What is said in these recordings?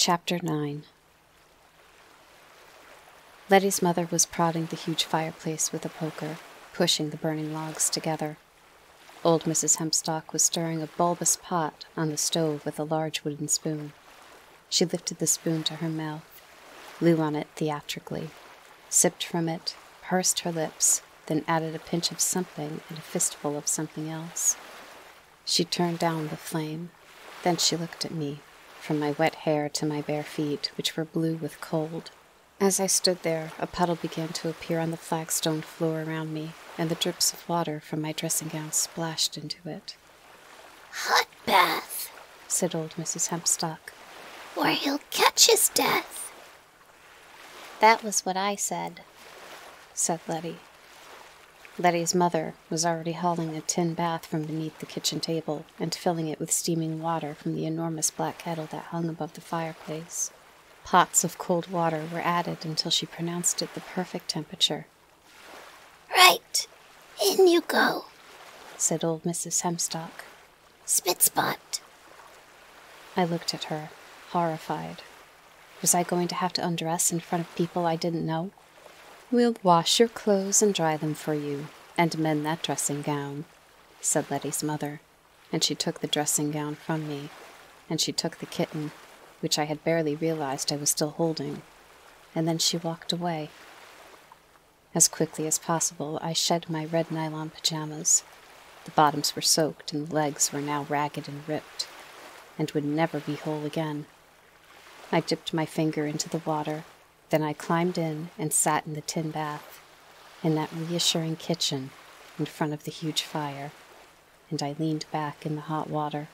Chapter 9. Letty's mother was prodding the huge fireplace with a poker, pushing the burning logs together. Old Mrs. Hempstock was stirring a bulbous pot on the stove with a large wooden spoon. She lifted the spoon to her mouth, blew on it theatrically, sipped from it, pursed her lips, then added a pinch of something and a fistful of something else. She turned down the flame. Then she looked at me, from my wet hair to my bare feet, which were blue with cold. As I stood there, a puddle began to appear on the flagstone floor around me, and the drips of water from my dressing gown splashed into it. "Hot bath," said old Mrs. Hempstock, "or he'll catch his death." "That was what I said," said Letty. Letty's mother was already hauling a tin bath from beneath the kitchen table and filling it with steaming water from the enormous black kettle that hung above the fireplace. Pots of cold water were added until she pronounced it the perfect temperature. "Right, in you go," said old Mrs. Hempstock. "Spitspot." I looked at her, horrified. Was I going to have to undress in front of people I didn't know? "We'll wash your clothes and dry them for you, and mend that dressing gown," said Letty's mother, and she took the dressing gown from me, and she took the kitten, which I had barely realized I was still holding, and then she walked away. As quickly as possible, I shed my red nylon pajamas. The bottoms were soaked, and the legs were now ragged and ripped, and would never be whole again. I dipped my finger into the water. Then I climbed in and sat in the tin bath, in that reassuring kitchen, in front of the huge fire, and I leaned back in the hot water.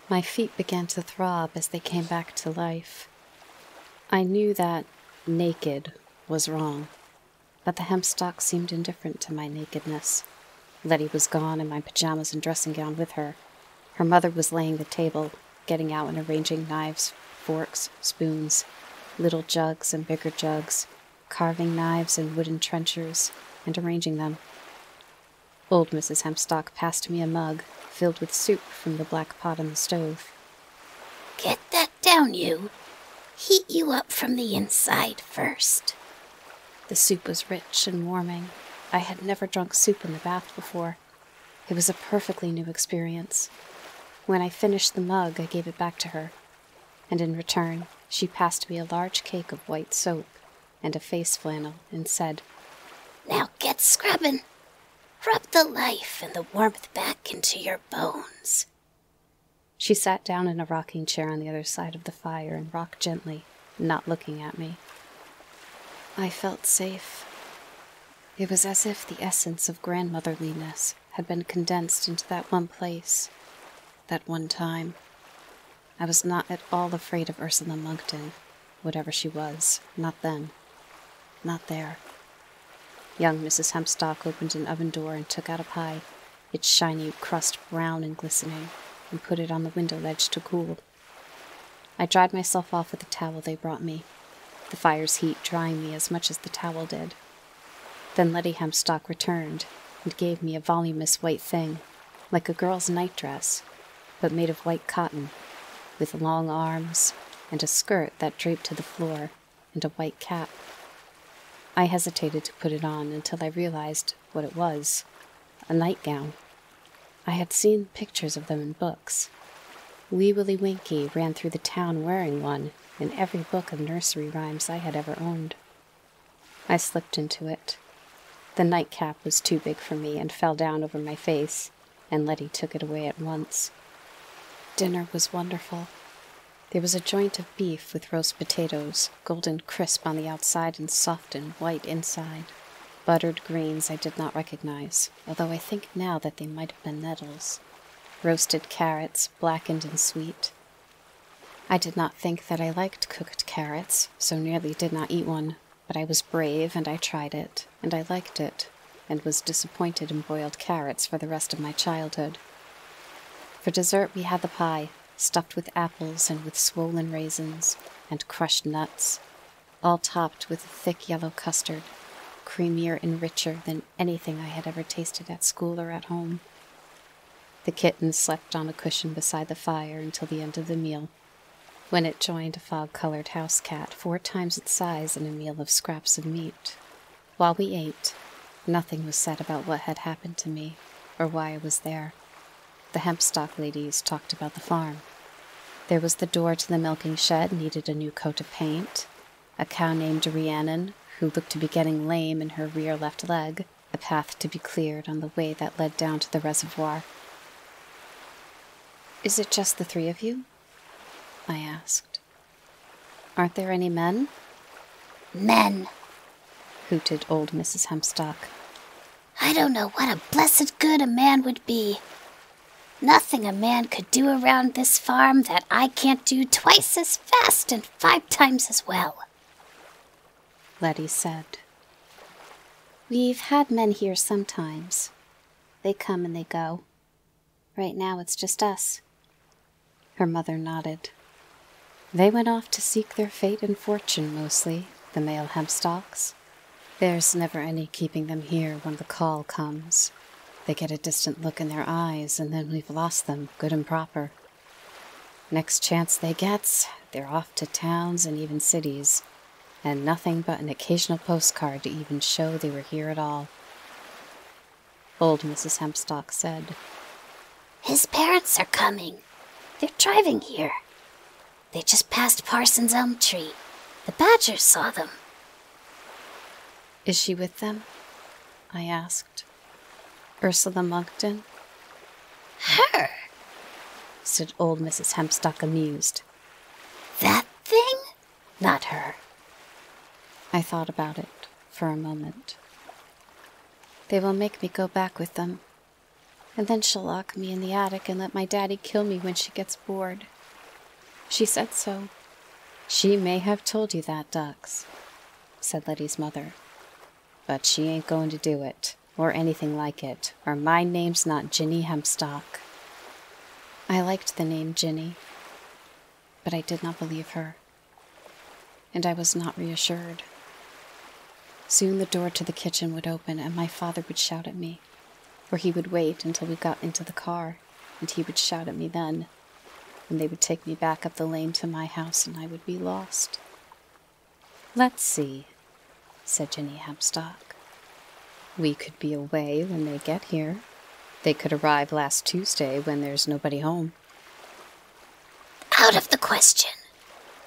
My feet began to throb as they came back to life. I knew that naked was wrong, but the Hempstock seemed indifferent to my nakedness. Letty was gone, and my pajamas and dressing gown with her. Her mother was laying the table, getting out and arranging knives, forks, spoons, little jugs and bigger jugs, carving knives and wooden trenchers, and arranging them. Old Mrs. Hempstock passed me a mug filled with soup from the black pot on the stove. "Get that down, you. Heat you up from the inside first." The soup was rich and warming. I had never drunk soup in the bath before. It was a perfectly new experience. When I finished the mug, I gave it back to her, and in return, she passed me a large cake of white soap and a face flannel and said, "Now get scrubbing. Rub the life and the warmth back into your bones." She sat down in a rocking chair on the other side of the fire and rocked gently, not looking at me. I felt safe. It was as if the essence of grandmotherliness had been condensed into that one place, that one time. I was not at all afraid of Ursula Monkton, whatever she was, not then, not there. Young Mrs. Hempstock opened an oven door and took out a pie, its shiny crust brown and glistening, and put it on the window ledge to cool. I dried myself off with the towel they brought me, the fire's heat drying me as much as the towel did. Then Letty Hempstock returned and gave me a voluminous white thing, like a girl's nightdress, but made of white cotton, with long arms, and a skirt that draped to the floor, and a white cap. I hesitated to put it on until I realized what it was, a nightgown. I had seen pictures of them in books. Wee Willie Winkie ran through the town wearing one in every book of nursery rhymes I had ever owned. I slipped into it. The nightcap was too big for me and fell down over my face, and Letty took it away at once. Dinner was wonderful. There was a joint of beef with roast potatoes, golden crisp on the outside and soft and white inside. Buttered greens I did not recognize, although I think now that they might have been nettles. Roasted carrots, blackened and sweet. I did not think that I liked cooked carrots, so nearly did not eat one, but I was brave and I tried it, and I liked it, and was disappointed in boiled carrots for the rest of my childhood. For dessert we had the pie, stuffed with apples and with swollen raisins and crushed nuts, all topped with a thick yellow custard, creamier and richer than anything I had ever tasted at school or at home. The kitten slept on a cushion beside the fire until the end of the meal. when it joined a fog-colored house cat 4 times its size in a meal of scraps of meat. While we ate, nothing was said about what had happened to me or why I was there. The hempstock ladies talked about the farm. There was the door to the milking shed needed a new coat of paint, a cow named Rhiannon, who looked to be getting lame in her rear left leg, a path to be cleared on the way that led down to the reservoir. "Is it just the 3 of you?" I asked. "Aren't there any men?" Men, hooted old Mrs. Hempstock. I don't know what a blessed good a man would be. Nothing a man could do around this farm that I can't do twice as fast and 5 times as well. Letty said. We've had men here sometimes. They come and they go. Right now it's just us. Her mother nodded. They went off to seek their fate and fortune mostly, the male Hempstocks. There's never any keeping them here when the call comes. They get a distant look in their eyes, and then we've lost them, good and proper. Next chance they gets, they're off to towns and even cities, and nothing but an occasional postcard to even show they were here at all. Old Mrs. Hempstock said, His parents are coming. They're driving here. They just passed Parsons' elm tree. The badgers saw them. "Is she with them?" I asked. "Ursula Monckton?" Her? said old Mrs. Hempstock, amused. That thing? Not her. I thought about it for a moment. "They will make me go back with them, and then she'll lock me in the attic and let my daddy kill me when she gets bored. She said so." "She may have told you that, Ducks," said Letty's mother. "But she ain't going to do it, or anything like it, or my name's not Ginny Hempstock." I liked the name Ginny, but I did not believe her, and I was not reassured. Soon the door to the kitchen would open, and my father would shout at me, or he would wait until we got into the car, and he would shout at me then, and they would take me back up the lane to my house, and I would be lost. "Let's see," said Ginny Hempstock. "We could be away when they get here. They could arrive last Tuesday when there's nobody home." Out of the question,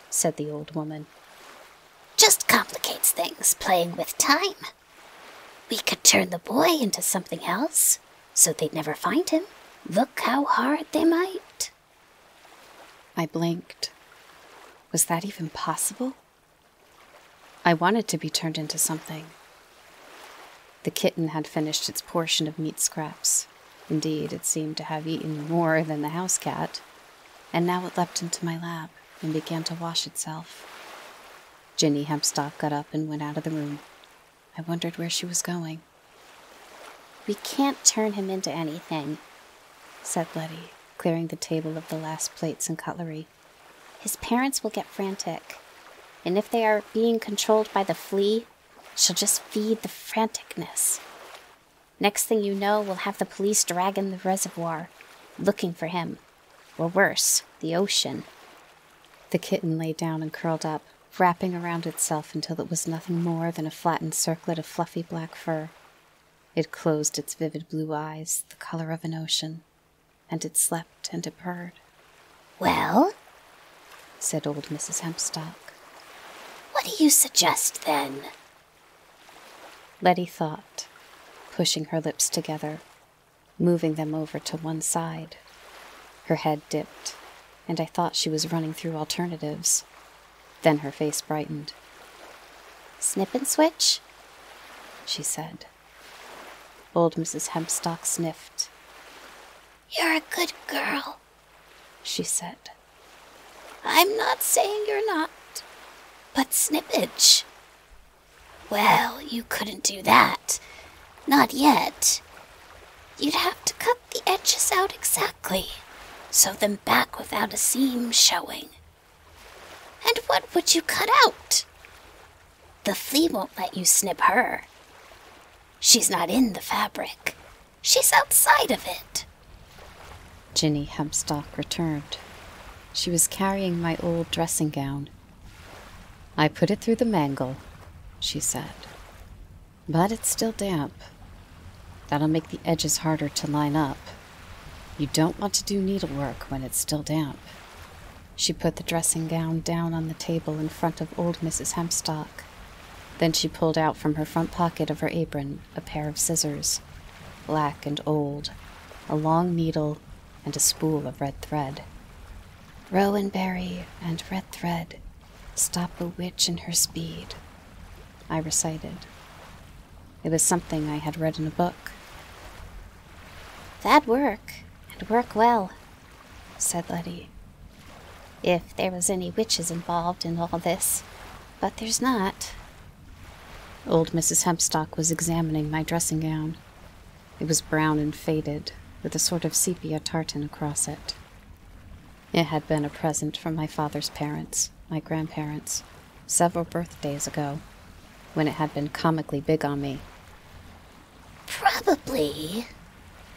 said the old woman. Just complicates things, playing with time. We could turn the boy into something else, so they'd never find him. Look how hard they might. I blinked. Was that even possible? I wanted to be turned into something. The kitten had finished its portion of meat scraps. Indeed, it seemed to have eaten more than the house cat, and now it leapt into my lap and began to wash itself. Ginny Hempstock got up and went out of the room. I wondered where she was going. We can't turn him into anything, said Letty, clearing the table of the last plates and cutlery. His parents will get frantic, and if they are being controlled by the flea, she'll just feed the franticness. Next thing you know, we'll have the police dragging the reservoir, looking for him. Or worse, the ocean. The kitten lay down and curled up, wrapping around itself until it was nothing more than a flattened circlet of fluffy black fur. It closed its vivid blue eyes, the color of an ocean, and it slept and it purred. Well, said old Mrs. Hempstock. What do you suggest, then? Letty thought, pushing her lips together, moving them over to one side. Her head dipped, and I thought she was running through alternatives. Then her face brightened. Snip and switch, she said. Old Mrs. Hempstock sniffed. You're a good girl, she said. I'm not saying you're not, but snippage. Well, you couldn't do that. Not yet. You'd have to cut the edges out exactly, sew them back without a seam showing. And what would you cut out? The flea won't let you snip her. She's not in the fabric. She's outside of it. Ginny Hempstock returned. She was carrying my old dressing gown. "I put it through the mangle," she said. "But it's still damp. That'll make the edges harder to line up. You don't want to do needlework when it's still damp." She put the dressing gown down on the table in front of old Mrs. Hempstock. Then she pulled out from her front pocket of her apron a pair of scissors, black and old, a long needle, and a spool of red thread. "Rowanberry and red thread stop a witch in her speed," I recited. It was something I had read in a book. "That'd work, and work well," said Letty. "If there was any witches involved in all this, but there's not." Old Mrs. Hempstock was examining my dressing gown. It was brown and faded, with a sort of sepia tartan across it. It had been a present from my father's parents, my grandparents, several birthdays ago, when it had been comically big on me. "Probably,"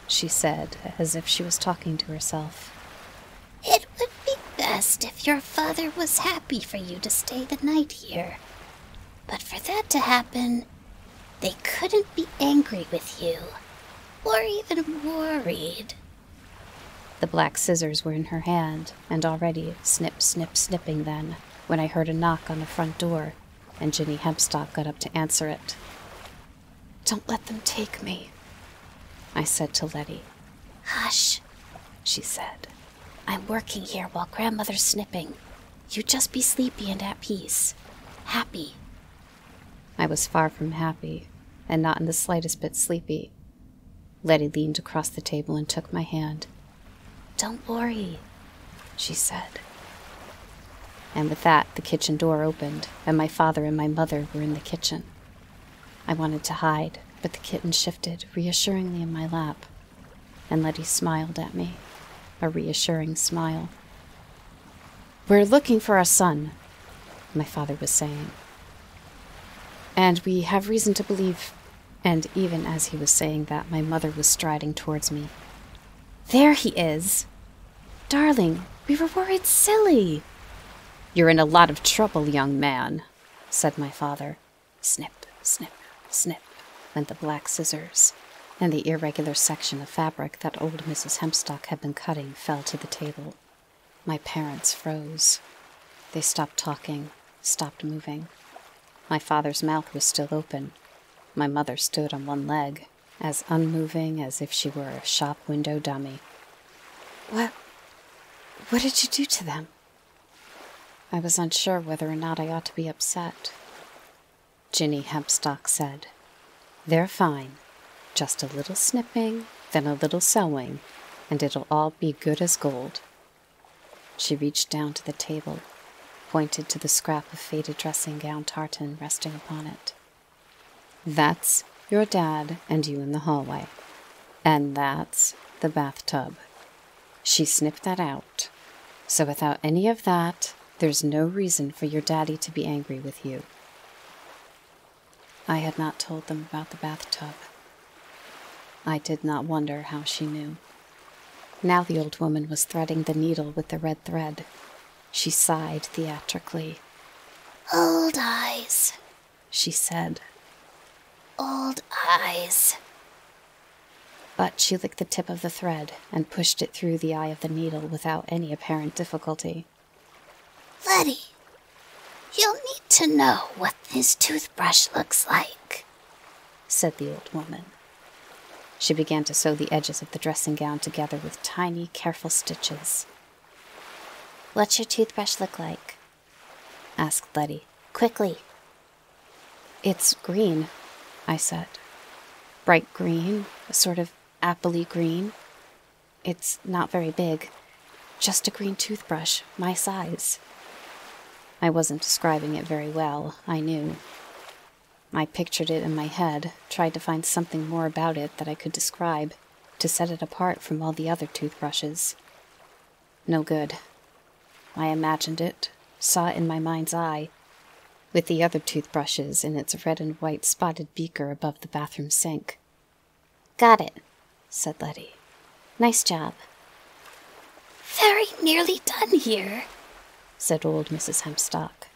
she said, as if she was talking to herself. "it would be best if your father was happy for you to stay the night here. But for that to happen, they couldn't be angry with you, or even worried." The black scissors were in her hand, and already snip, snip, snipping then, when I heard a knock on the front door, and Ginny Hempstock got up to answer it. "Don't let them take me," I said to Letty. "Hush," she said. "I'm working here while Grandmother's snipping. You just be sleepy and at peace. Happy." I was far from happy, and not in the slightest bit sleepy. Letty leaned across the table and took my hand. "Don't worry," she said. And with that, the kitchen door opened, and my father and my mother were in the kitchen. I wanted to hide, but the kitten shifted reassuringly in my lap, and Letty smiled at me, a reassuring smile. "We're looking for our son," my father was saying. "And we have reason to believe," and even as he was saying that, my mother was striding towards me. "There he is! Darling, we were worried silly." "You're in a lot of trouble, young man," said my father. Snip, snip, snip went the black scissors, and the irregular section of fabric that old Mrs. Hempstock had been cutting fell to the table. My parents froze. They stopped talking, stopped moving. My father's mouth was still open. My mother stood on one leg, as unmoving as if she were a shop window dummy. What did you do to them?" I was unsure whether or not I ought to be upset. Ginny Hempstock said, "They're fine. Just a little snipping, then a little sewing, and it'll all be good as gold." She reached down to the table, pointed to the scrap of faded dressing gown tartan resting upon it. "That's your dad and you in the hallway. And that's the bathtub. She snipped that out. So without any of that, there's no reason for your daddy to be angry with you." I had not told them about the bathtub. I did not wonder how she knew. Now the old woman was threading the needle with the red thread. She sighed theatrically. "Old eyes," she said. "Old eyes." But she licked the tip of the thread and pushed it through the eye of the needle without any apparent difficulty. "Letty, you'll need to know what this toothbrush looks like," said the old woman. She began to sew the edges of the dressing gown together with tiny, careful stitches. "What's your toothbrush look like?" asked Letty. "Quickly." "It's green," I said. "Bright green, a sort of appley green. It's not very big, just a green toothbrush, my size." I wasn't describing it very well, I knew. I pictured it in my head, tried to find something more about it that I could describe, to set it apart from all the other toothbrushes. No good. I imagined it, saw it in my mind's eye, with the other toothbrushes in its red and white spotted beaker above the bathroom sink. "Got it," said Letty. "Nice job." very nearly done here, said old Mrs. Hempstock.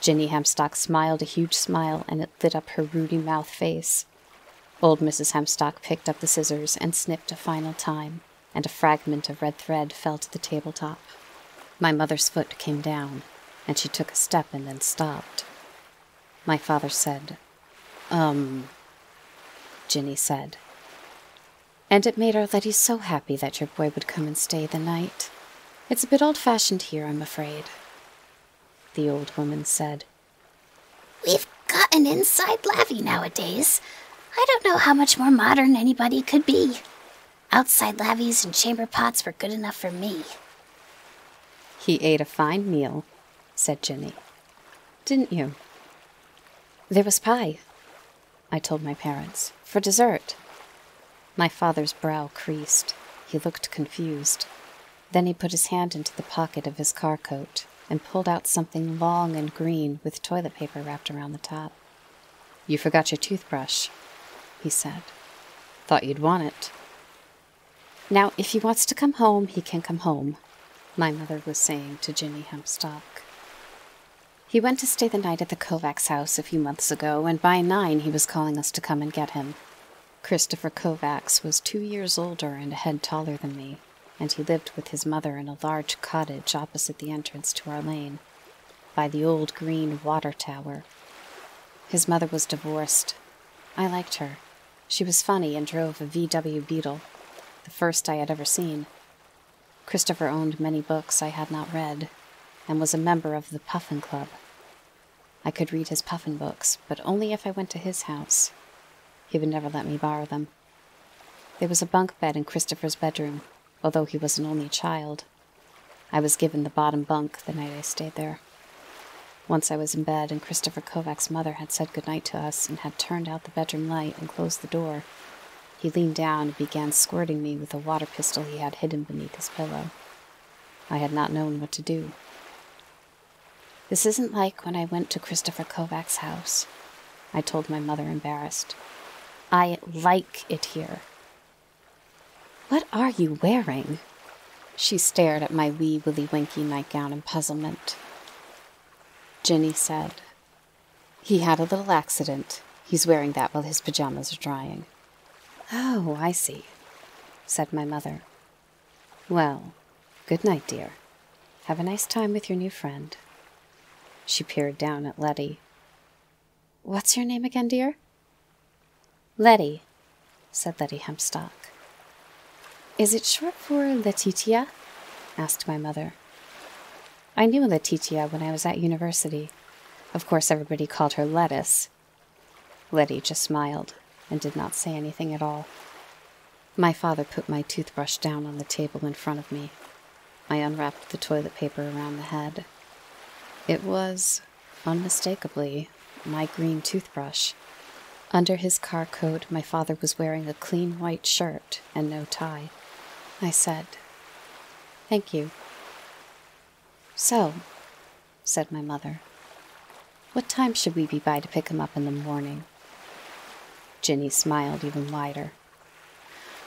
Ginny Hempstock smiled a huge smile, and it lit up her ruddy mouth face. Old Mrs. Hempstock picked up the scissors and snipped a final time, and a fragment of red thread fell to the tabletop. My mother's foot came down, and she took a step and then stopped. My father said, Ginny said. And it made our Letty so happy that your boy would come and stay the night. It's a bit old-fashioned here, I'm afraid. The old woman said, We've got an inside lavvy nowadays. I don't know how much more modern anybody could be. Outside lavvies and chamber pots were good enough for me. He ate a fine meal, said Ginny. Didn't you? There was pie, I told my parents, for dessert. My father's brow creased. He looked confused. Then he put his hand into the pocket of his car coat and pulled out something long and green with toilet paper wrapped around the top. You forgot your toothbrush, he said. Thought you'd want it. Now, if he wants to come home, he can come home, my mother was saying to Ginny Hempstock. He went to stay the night at the Kovacs' house a few months ago, and by 9 he was calling us to come and get him. Christopher Kovacs was 2 years older and a head taller than me, and he lived with his mother in a large cottage opposite the entrance to our lane, by the old green water tower. His mother was divorced. I liked her. She was funny and drove a VW Beetle, the first I had ever seen. Christopher owned many books I had not read, and was a member of the Puffin Club. I could read his Puffin books, but only if I went to his house. He would never let me borrow them. There was a bunk bed in Christopher's bedroom, although he was an only child. I was given the bottom bunk the night I stayed there. Once I was in bed, and Christopher Kovacs' mother had said good night to us and had turned out the bedroom light and closed the door. He leaned down and began squirting me with a water pistol he had hidden beneath his pillow. I had not known what to do. This isn't like when I went to Christopher Kovacs' house, I told my mother, embarrassed. I like it here. What are you wearing? She stared at my wee willy-winky nightgown in puzzlement. Ginny said, He had a little accident. He's wearing that while his pajamas are drying. Oh, I see, said my mother. Well, good night, dear. Have a nice time with your new friend. She peered down at Letty. What's your name again, dear? Letty, said Letty Hempstock. Is it short for Letitia? Asked my mother. I knew Letitia when I was at university. Of course, everybody called her Lettuce. Letty just smiled and did not say anything at all. My father put my toothbrush down on the table in front of me. I unwrapped the toilet paper around the head. It was, unmistakably, my green toothbrush. Under his car coat, my father was wearing a clean white shirt and no tie. I said, Thank you. So, said my mother, what time should we be by to pick him up in the morning? Ginny smiled even wider.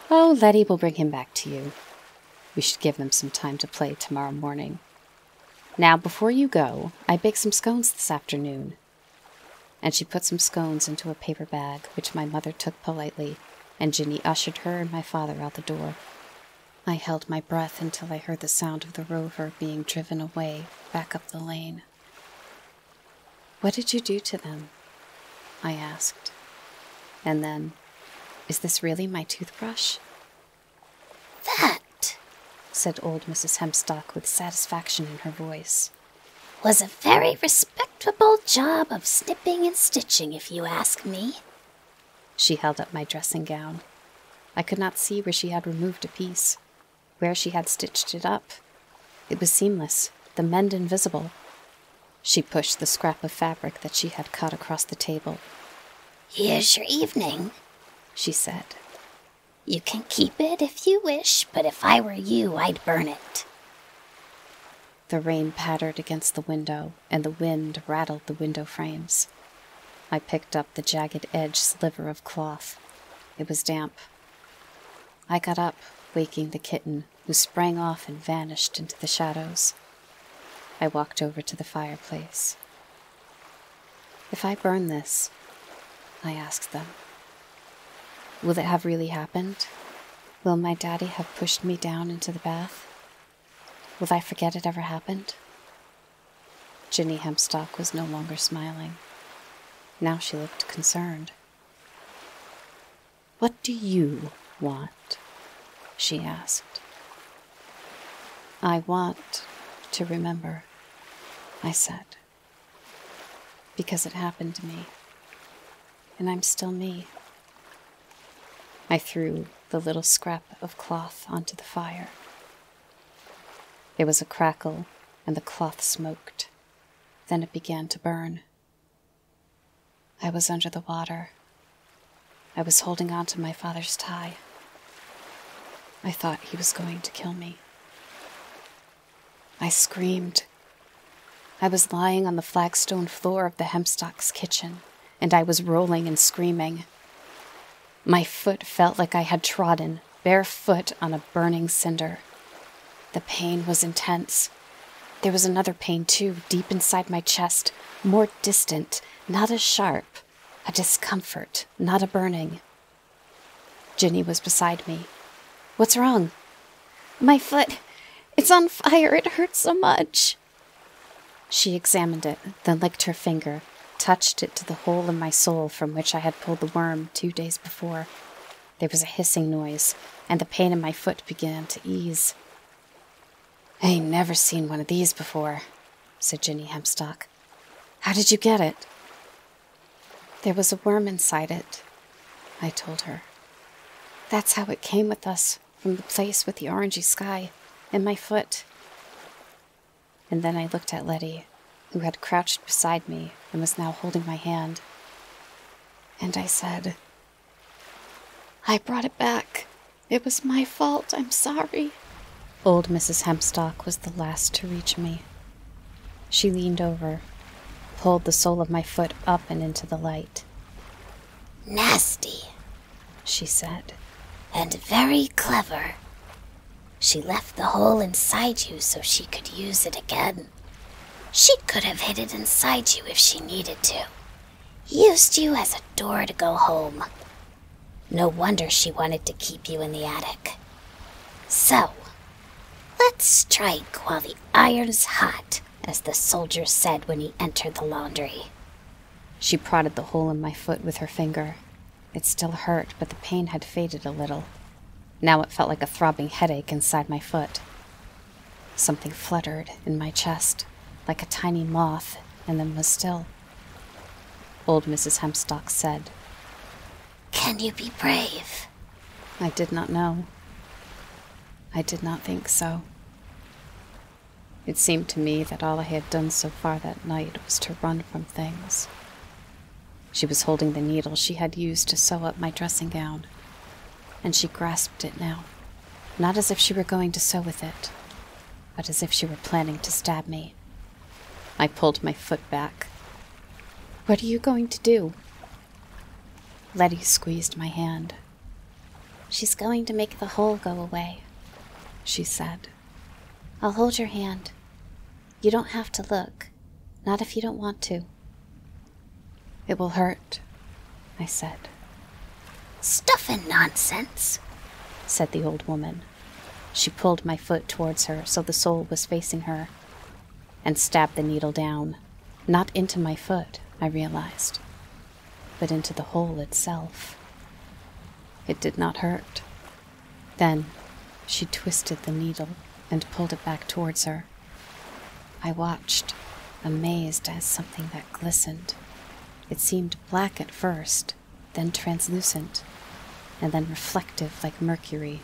Oh, Letty will bring him back to you. We should give him some time to play tomorrow morning. Now, before you go, I baked some scones this afternoon. And she put some scones into a paper bag, which my mother took politely, and Ginny ushered her and my father out the door. I held my breath until I heard the sound of the rover being driven away back up the lane. What did you do to them? I asked. And then, is this really my toothbrush? That, said old Mrs. Hempstock with satisfaction in her voice, was a very respectable job of snipping and stitching, if you ask me. She held up my dressing gown. I could not see where she had removed a piece, where she had stitched it up. It was seamless, the mend invisible. She pushed the scrap of fabric that she had cut across the table. Here's your evening, she said. You can keep it if you wish, but if I were you, I'd burn it. The rain pattered against the window, and the wind rattled the window frames. I picked up the jagged-edged sliver of cloth. It was damp. I got up, waking the kitten, who sprang off and vanished into the shadows. I walked over to the fireplace. "If I burn this," I asked them, "will it have really happened? Will my daddy have pushed me down into the bath? Will I forget it ever happened?" Ginny Hempstock was no longer smiling. Now she looked concerned. "What do you want?" she asked. "I want to remember," I said, "because it happened to me, and I'm still me." I threw the little scrap of cloth onto the fire. There was a crackle, and the cloth smoked. Then it began to burn. I was under the water. I was holding on to my father's tie. I thought he was going to kill me. I screamed. I was lying on the flagstone floor of the Hempstocks' kitchen, and I was rolling and screaming. My foot felt like I had trodden, barefoot, on a burning cinder. The pain was intense. There was another pain, too, deep inside my chest, more distant, not as sharp, a discomfort, not a burning. Ginny was beside me. "What's wrong?" "My foot. It's on fire. It hurts so much." She examined it, then licked her finger, touched it to the hole in my sole from which I had pulled the worm 2 days before. There was a hissing noise, and the pain in my foot began to ease. "I ain't never seen one of these before," said Ginny Hempstock. "How did you get it?" "There was a worm inside it," I told her. "That's how it came with us, from the place with the orangey sky, in my foot." And then I looked at Letty, who had crouched beside me and was now holding my hand. And I said, "I brought it back. It was my fault. I'm sorry." Old Mrs. Hempstock was the last to reach me. She leaned over, pulled the sole of my foot up and into the light. "Nasty," she said. "and very clever. She left the hole inside you so she could use it again. She could have hid it inside you if she needed to. Used you as a door to go home. No wonder she wanted to keep you in the attic. So, let's strike while the iron's hot, as the soldier said when he entered the laundry." She prodded the hole in my foot with her finger. It still hurt, but the pain had faded a little. Now it felt like a throbbing headache inside my foot. Something fluttered in my chest, like a tiny moth, and then was still. Old Mrs. Hempstock said, "Can you be brave?" I did not know. I did not think so. It seemed to me that all I had done so far that night was to run from things. She was holding the needle she had used to sew up my dressing gown, and she grasped it now, not as if she were going to sew with it, but as if she were planning to stab me. I pulled my foot back. "What are you going to do?" Letty squeezed my hand. "She's going to make the hole go away," she said. "I'll hold your hand. You don't have to look, not if you don't want to." "It will hurt," I said. "Stuff and nonsense," said the old woman. She pulled my foot towards her so the sole was facing her, and stabbed the needle down, not into my foot, I realized, but into the hole itself. It did not hurt. Then she twisted the needle and pulled it back towards her. I watched, amazed at something that glistened. It seemed black at first, then translucent, and then reflective like mercury,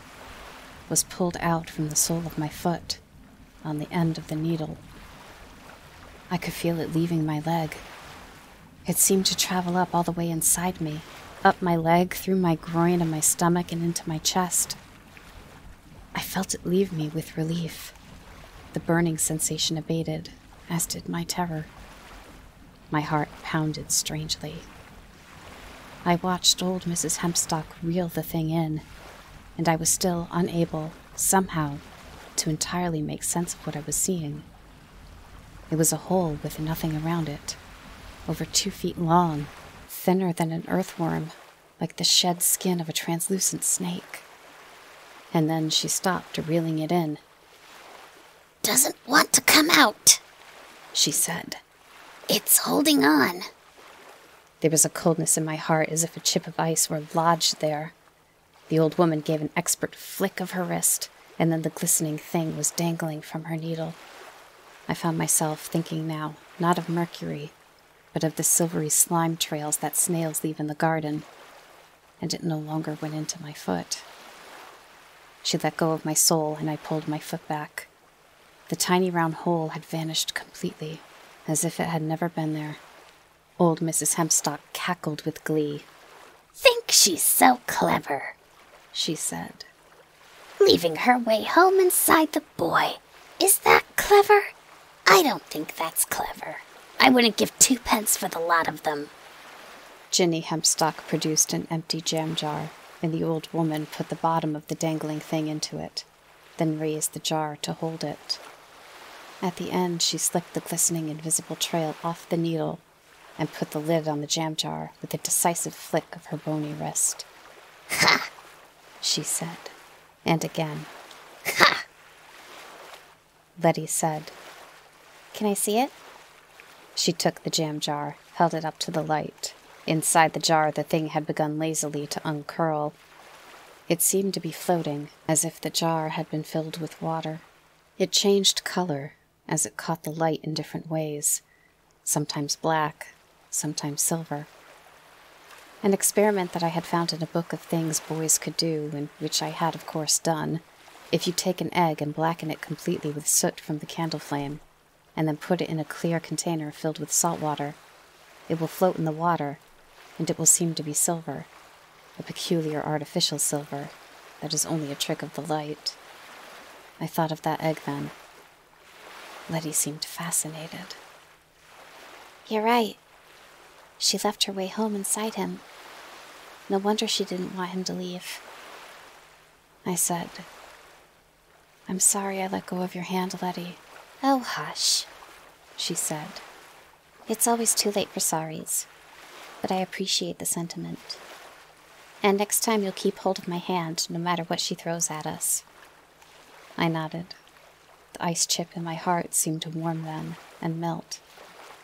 was pulled out from the sole of my foot, on the end of the needle. I could feel it leaving my leg. It seemed to travel up all the way inside me, up my leg, through my groin and my stomach, and into my chest. I felt it leave me with relief. The burning sensation abated, as did my terror. My heart pounded strangely. I watched old Mrs. Hempstock reel the thing in, and I was still unable somehow, to entirely make sense of what I was seeing. It was a hole with nothing around it, over 2 feet long, thinner than an earthworm, like the shed skin of a translucent snake. And then she stopped, reeling it in. "Doesn't want to come out," she said. "It's holding on." There was a coldness in my heart as if a chip of ice were lodged there. The old woman gave an expert flick of her wrist, and then the glistening thing was dangling from her needle. I found myself thinking now, not of Mercury, but of the silvery slime trails that snails leave in the garden, and it no longer went into my foot. She let go of my sole, and I pulled my foot back. The tiny round hole had vanished completely, as if it had never been there. Old Mrs. Hempstock cackled with glee. "Think she's so clever," she said. "Leaving her way home inside the boy. Is that clever? I don't think that's clever. I wouldn't give 2 pence for the lot of them." Ginny Hempstock produced an empty jam jar, and the old woman put the bottom of the dangling thing into it, then raised the jar to hold it. At the end, she slicked the glistening invisible trail off the needle and put the lid on the jam jar with a decisive flick of her bony wrist. "Ha!" she said, and again. "Ha!" Letty said, Can I see it? She took the jam jar, held it up to the light. Inside the jar, the thing had begun lazily to uncurl. It seemed to be floating, as if the jar had been filled with water. It changed color as it caught the light in different ways, sometimes black, sometimes silver. An experiment that I had found in a book of things boys could do, and which I had, of course, done. If you take an egg and blacken it completely with soot from the candle flame, and then put it in a clear container filled with salt water, it will float in the water, and it will seem to be silver, a peculiar artificial silver that is only a trick of the light. I thought of that egg then. Letty seemed fascinated. You're right. She left her way home inside him. No wonder she didn't want him to leave. I said, I'm sorry I let go of your hand, Letty. Oh, hush, she said. It's always too late for sorries, but I appreciate the sentiment. And next time you'll keep hold of my hand, no matter what she throws at us. I nodded. The ice chip in my heart seemed to warm then and melt,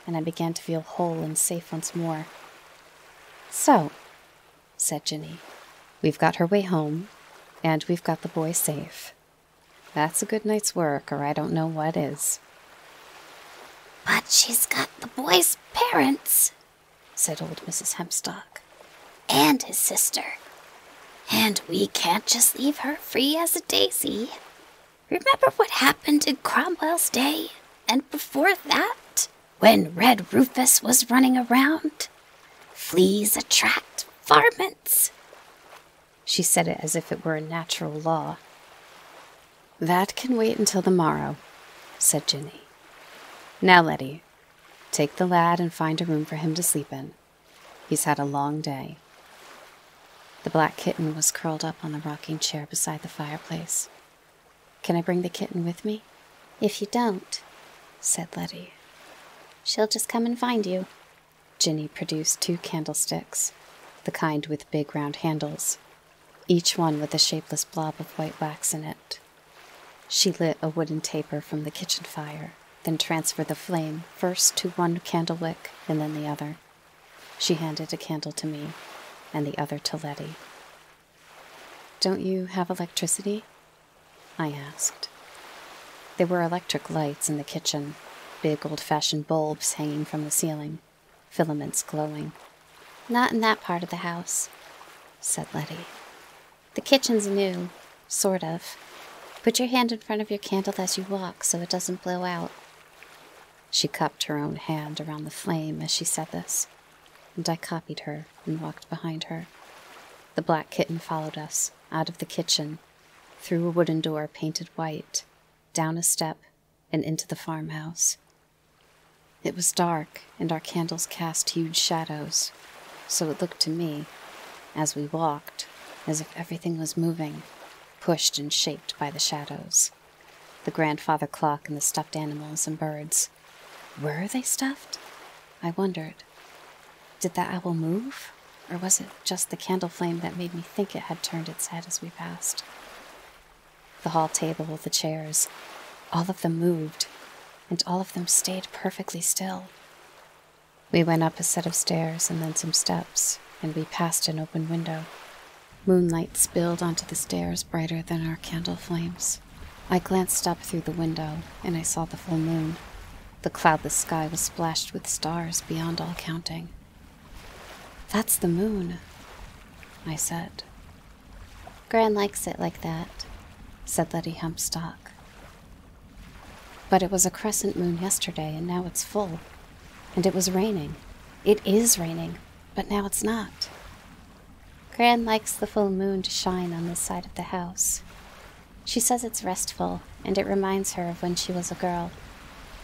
and I began to feel whole and safe once more. So, said Ginny, we've got her way home, and we've got the boy safe. That's a good night's work, or I don't know what is. But she's got the boy's parents, said old Mrs. Hempstock. And his sister. And we can't just leave her free as a daisy. Remember what happened in Cromwell's day? And before that, when Red Rufus was running around? Fleas attract varmints. She said it as if it were a natural law. That can wait until the morrow, said Ginny. Now, Letty, take the lad and find a room for him to sleep in. He's had a long day. The black kitten was curled up on the rocking chair beside the fireplace. Can I bring the kitten with me? If you don't, said Letty, she'll just come and find you. Ginny produced 2 candlesticks, the kind with big round handles, each one with a shapeless blob of white wax in it. She lit a wooden taper from the kitchen fire, then transferred the flame first to one candle wick and then the other. She handed a candle to me, and the other to Letty. Don't you have electricity? I asked. There were electric lights in the kitchen, big old-fashioned bulbs hanging from the ceiling, filaments glowing. Not in that part of the house, said Letty. The kitchen's new, sort of. Put your hand in front of your candle as you walk so it doesn't blow out. She cupped her own hand around the flame as she said this, and I copied her and walked behind her. The black kitten followed us, out of the kitchen, through a wooden door painted white, down a step, and into the farmhouse. It was dark, and our candles cast huge shadows, so it looked to me, as we walked, as if everything was moving, pushed and shaped by the shadows. The grandfather clock and the stuffed animals and birds. Were they stuffed? I wondered. Did the owl move? Or was it just the candle flame that made me think it had turned its head as we passed? The hall table, the chairs, all of them moved, and all of them stayed perfectly still. We went up a set of stairs and then some steps, and we passed an open window. Moonlight spilled onto the stairs brighter than our candle flames. I glanced up through the window, and I saw the full moon. The cloudless sky was splashed with stars beyond all counting. "That's the moon," I said. Gran likes it like that, said Letty Humpstock. But it was a crescent moon yesterday, and now it's full. And it was raining. It is raining, but now it's not. Gran likes the full moon to shine on this side of the house. She says it's restful, and it reminds her of when she was a girl,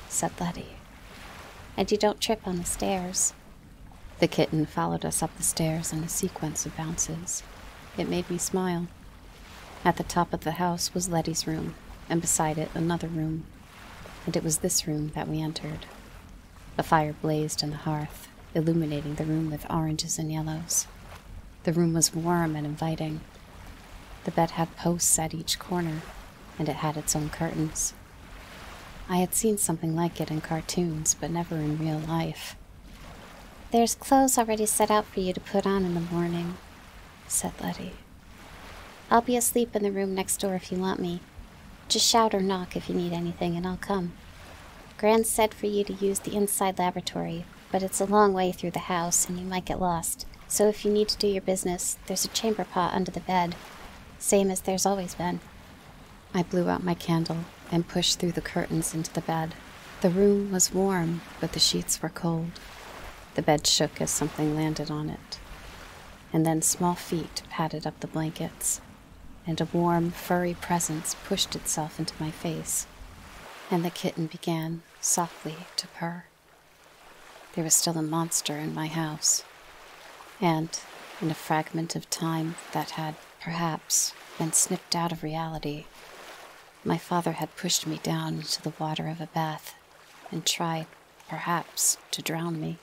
said Letty. And you don't trip on the stairs. The kitten followed us up the stairs in a sequence of bounces. It made me smile. At the top of the house was Letty's room, and beside it another room. And it was this room that we entered. A fire blazed in the hearth, illuminating the room with oranges and yellows. The room was warm and inviting. The bed had posts at each corner, and it had its own curtains. I had seen something like it in cartoons, but never in real life. "There's clothes already set out for you to put on in the morning," said Letty. "I'll be asleep in the room next door if you want me. Just shout or knock if you need anything, and I'll come. Gran said for you to use the inside lavatory, but it's a long way through the house, and you might get lost. So if you need to do your business, there's a chamber pot under the bed, same as there's always been." I blew out my candle and pushed through the curtains into the bed. The room was warm, but the sheets were cold. The bed shook as something landed on it. And then small feet patted up the blankets, and a warm, furry presence pushed itself into my face, and the kitten began softly to purr. There was still a monster in my house, and in a fragment of time that had, perhaps, been snipped out of reality, my father had pushed me down into the water of a bath and tried, perhaps, to drown me.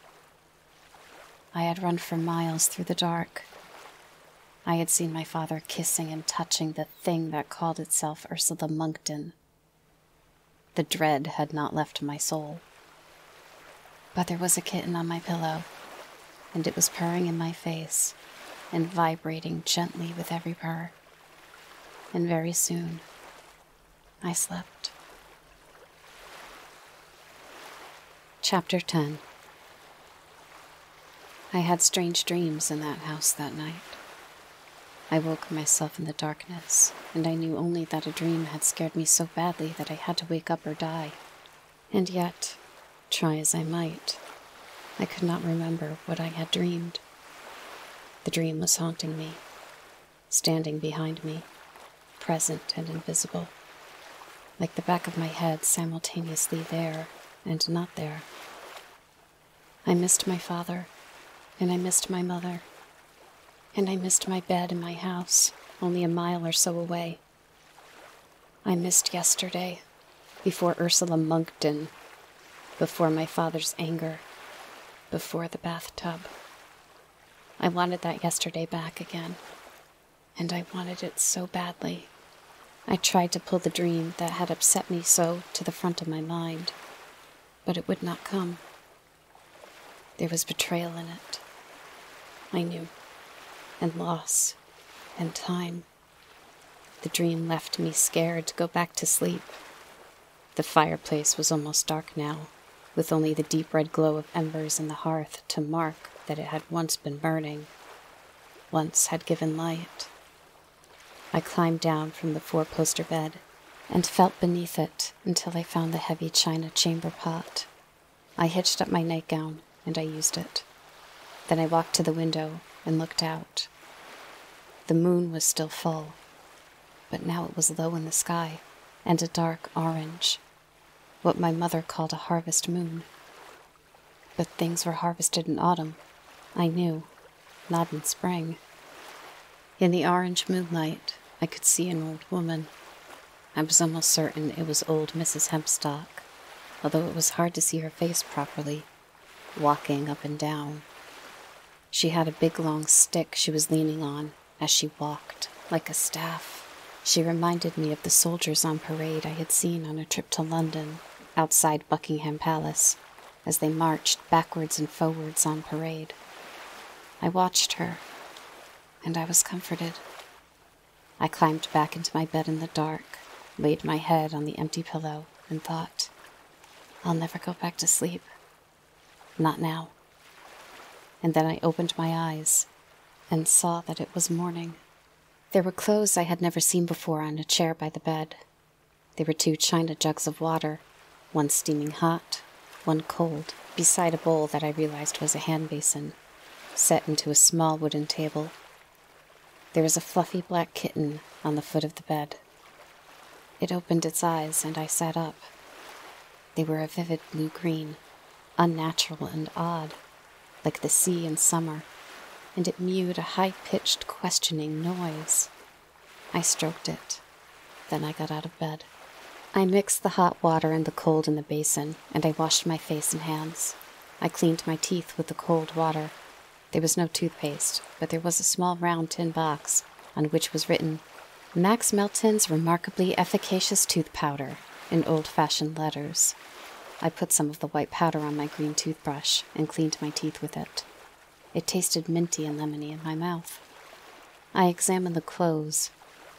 I had run for miles through the dark. I had seen my father kissing and touching the thing that called itself Ursula Monkton. The dread had not left my soul. But there was a kitten on my pillow, and it was purring in my face and vibrating gently with every purr. And very soon, I slept. Chapter 10. I had strange dreams in that house that night. I woke myself in the darkness, and I knew only that a dream had scared me so badly that I had to wake up or die. And yet, try as I might, I could not remember what I had dreamed. The dream was haunting me, standing behind me, present and invisible, like the back of my head simultaneously there and not there. I missed my father, and I missed my mother, and I missed my bed in my house, only a mile or so away. I missed yesterday, before Ursula Monkton, before my father's anger, before the bathtub. I wanted that yesterday back again, and I wanted it so badly. I tried to pull the dream that had upset me so to the front of my mind, but it would not come. There was betrayal in it, I knew, and loss, and time. The dream left me scared to go back to sleep. The fireplace was almost dark now, with only the deep red glow of embers in the hearth to mark that it had once been burning, once had given light. I climbed down from the four-poster bed and felt beneath it until I found the heavy china chamber pot. I hitched up my nightgown and I used it. Then I walked to the window and looked out. The moon was still full, but now it was low in the sky and a dark orange, what my mother called a harvest moon. But things were harvested in autumn, I knew, not in spring. In the orange moonlight, I could see an old woman. I was almost certain it was old Mrs. Hempstock, although it was hard to see her face properly, walking up and down. She had a big long stick she was leaning on as she walked, like a staff. She reminded me of the soldiers on parade I had seen on a trip to London, outside Buckingham Palace, as they marched backwards and forwards on parade. I watched her, and I was comforted. I climbed back into my bed in the dark, laid my head on the empty pillow, and thought, I'll never go back to sleep. Not now. And then I opened my eyes and saw that it was morning. There were clothes I had never seen before on a chair by the bed. There were 2 china jugs of water, one steaming hot, one cold, beside a bowl that I realized was a hand basin, set into a small wooden table. There was a fluffy black kitten on the foot of the bed. It opened its eyes, and I sat up. They were a vivid blue-green, unnatural and odd, like the sea in summer, and it mewed a high-pitched, questioning noise. I stroked it. Then I got out of bed. I mixed the hot water and the cold in the basin, and I washed my face and hands. I cleaned my teeth with the cold water. There was no toothpaste, but there was a small round tin box on which was written, Max Melton's Remarkably Efficacious Tooth Powder, in old-fashioned letters. I put some of the white powder on my green toothbrush and cleaned my teeth with it. It tasted minty and lemony in my mouth. I examined the clothes.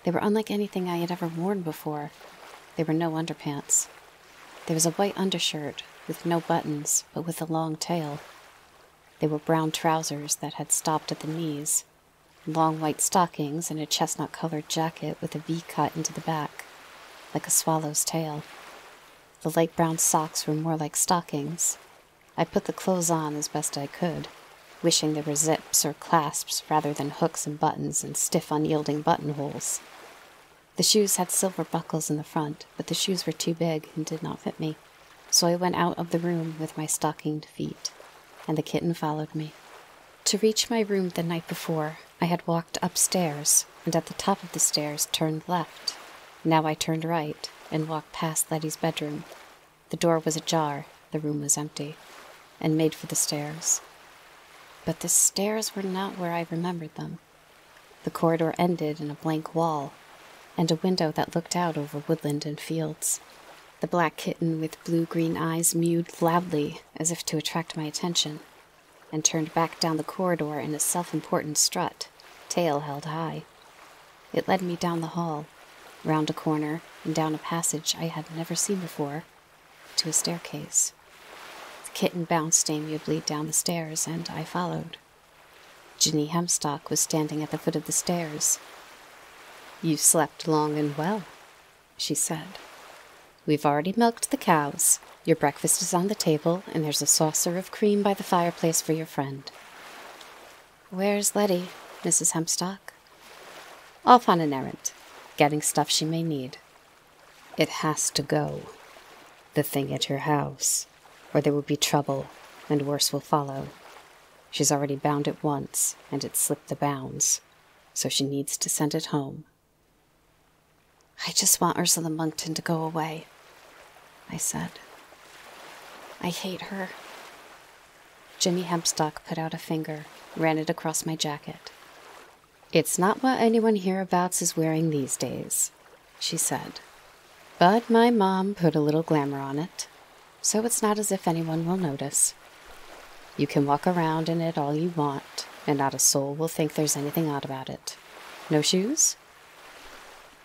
They were unlike anything I had ever worn before. There were no underpants. There was a white undershirt with no buttons, but with a long tail. There were brown trousers that had stopped at the knees, long white stockings, and a chestnut-colored jacket with a V cut into the back, like a swallow's tail. The light brown socks were more like stockings. I put the clothes on as best I could, wishing there were zips or clasps rather than hooks and buttons and stiff, unyielding buttonholes. The shoes had silver buckles in the front, but the shoes were too big and did not fit me, so I went out of the room with my stockinged feet, and the kitten followed me. To reach my room the night before, I had walked upstairs, and at the top of the stairs turned left. Now I turned right, and walked past Letty's bedroom. The door was ajar, the room was empty, and made for the stairs. But the stairs were not where I remembered them. The corridor ended in a blank wall, and a window that looked out over woodland and fields. The black kitten with blue-green eyes mewed loudly as if to attract my attention, and turned back down the corridor in a self-important strut, tail held high. It led me down the hall, round a corner, and down a passage I had never seen before, to a staircase. The kitten bounced amiably down the stairs, and I followed. Ginny Hempstock was standing at the foot of the stairs. "You slept long and well," she said. "We've already milked the cows. Your breakfast is on the table, and there's a saucer of cream by the fireplace for your friend." "Where's Letty, Mrs. Hempstock?" "Off on an errand, getting stuff she may need." "It has to go, the thing at your house, or there will be trouble, and worse will follow. She's already bound it once, and it slipped the bounds, so she needs to send it home." "I just want Ursula Monkton to go away," I said. "I hate her." Ginny Hempstock put out a finger, ran it across my jacket. "It's not what anyone hereabouts is wearing these days," she said. "But my mom put a little glamour on it, so it's not as if anyone will notice. You can walk around in it all you want, and not a soul will think there's anything odd about it. No shoes?"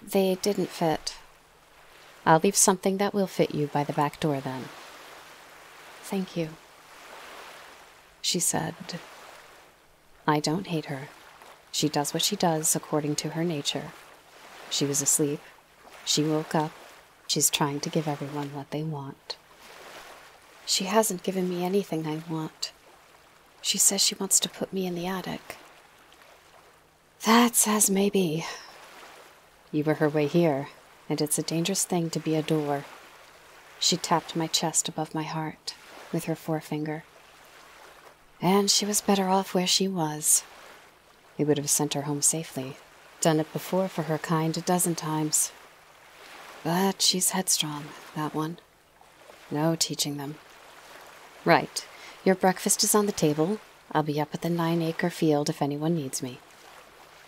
"They didn't fit." "I'll leave something that will fit you by the back door, then." "Thank you," she said. "I don't hate her. She does what she does according to her nature. She was asleep. She woke up. She's trying to give everyone what they want." "She hasn't given me anything I want. She says she wants to put me in the attic." "That's as may be. You were her way here, and it's a dangerous thing to be a door." She tapped my chest above my heart with her forefinger. "And she was better off where she was. They would have sent her home safely, Done it before for her kind a dozen times. But she's headstrong, that one. No teaching them. Right. Your breakfast is on the table. I'll be up at the 9-acre field if anyone needs me.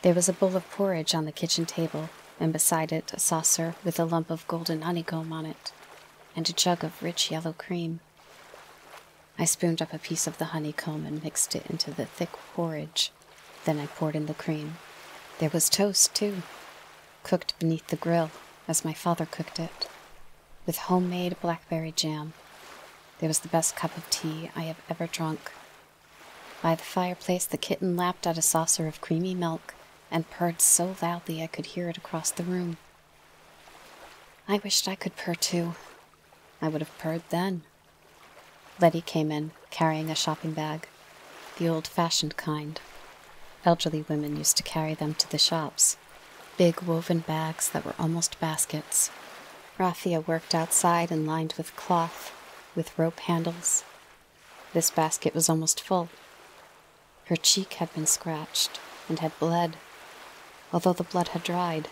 There was a bowl of porridge on the kitchen table, and beside it a saucer with a lump of golden honeycomb on it, and a jug of rich yellow cream. I spooned up a piece of the honeycomb and mixed it into the thick porridge. Then I poured in the cream. There was toast, too, cooked beneath the grill, as my father cooked it, with homemade blackberry jam. There was the best cup of tea I have ever drunk. By the fireplace, the kitten lapped at a saucer of creamy milk and purred so loudly I could hear it across the room. I wished I could purr, too. I would have purred then. Letty came in, carrying a shopping bag, the old-fashioned kind. Elderly women used to carry them to the shops, big woven bags that were almost baskets. Raffia worked outside and lined with cloth, with rope handles. This basket was almost full. Her cheek had been scratched and had bled, although the blood had dried.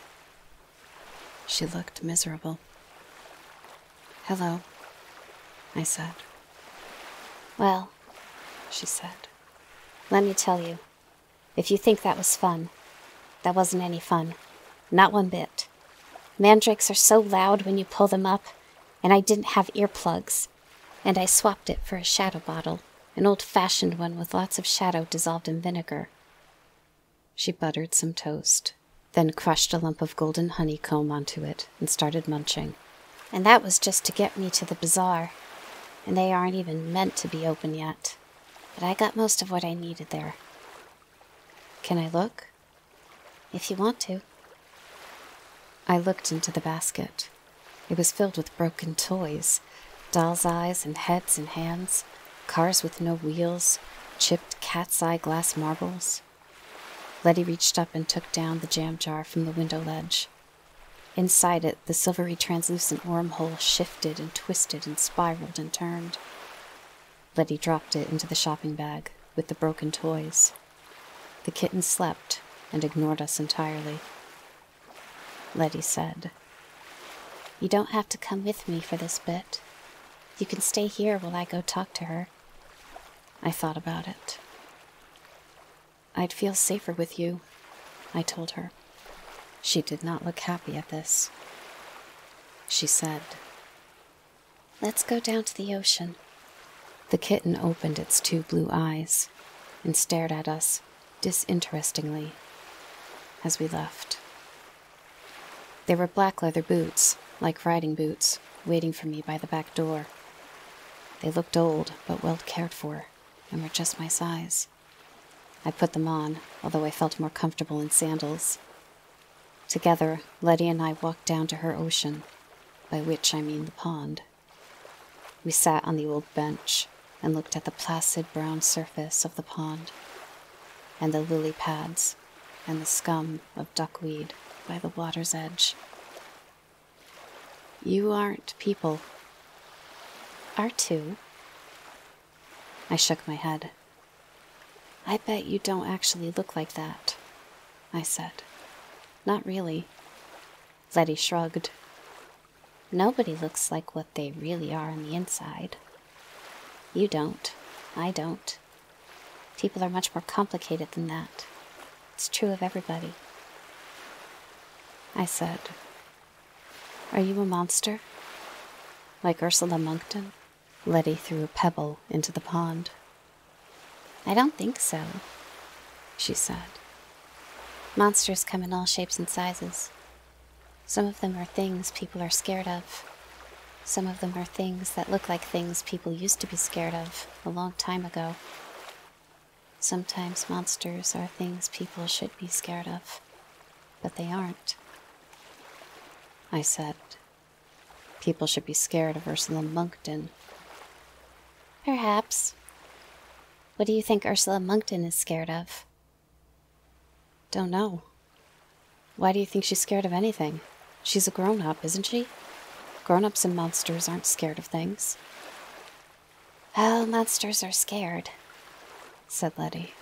She looked miserable. "Hello," I said. "Well," she said, "let me tell you, if you think that was fun, that wasn't any fun. Not one bit. Mandrakes are so loud when you pull them up, and I didn't have earplugs, and I swapped it for a shadow bottle, an old-fashioned one with lots of shadow dissolved in vinegar." She buttered some toast, then crushed a lump of golden honeycomb onto it and started munching. "And that was just to get me to the bazaar, and they aren't even meant to be open yet. But I got most of what I needed there." "Can I look?" "If you want to." I looked into the basket. It was filled with broken toys, dolls' eyes and heads and hands, cars with no wheels, chipped cat's eye glass marbles. Letty reached up and took down the jam jar from the window ledge. Inside it, the silvery translucent wormhole shifted and twisted and spiraled and turned. Letty dropped it into the shopping bag with the broken toys. The kitten slept and ignored us entirely. Letty said, "You don't have to come with me for this bit. You can stay here while I go talk to her." I thought about it. "I'd feel safer with you," I told her. She did not look happy at this. She said, "Let's go down to the ocean." The kitten opened its 2 blue eyes and stared at us disinterestingly as we left. There were black leather boots, like riding boots, waiting for me by the back door. They looked old, but well cared for, and were just my size. I put them on, although I felt more comfortable in sandals. Together, Letty and I walked down to her ocean, by which I mean the pond. We sat on the old bench and looked at the placid brown surface of the pond, and the lily pads, and the scum of duckweed by the water's edge. "You aren't people." "Are two." I shook my head. "I bet you don't actually look like that," I said. "Not really." Letty shrugged. "Nobody looks like what they really are on the inside. You don't. I don't. People are much more complicated than that. It's true of everybody." I said, "Are you a monster? Like Ursula Monkton?" Letty threw a pebble into the pond. "I don't think so," she said. "Monsters come in all shapes and sizes. Some of them are things people are scared of. Some of them are things that look like things people used to be scared of a long time ago. Sometimes monsters are things people should be scared of, but they aren't." I said, "People should be scared of Ursula Monkton." "Perhaps. What do you think Ursula Monkton is scared of?" "Don't know. Why do you think she's scared of anything? She's a grown-up, isn't she? Grown-ups and monsters aren't scared of things." "Oh, monsters are scared," said Letty.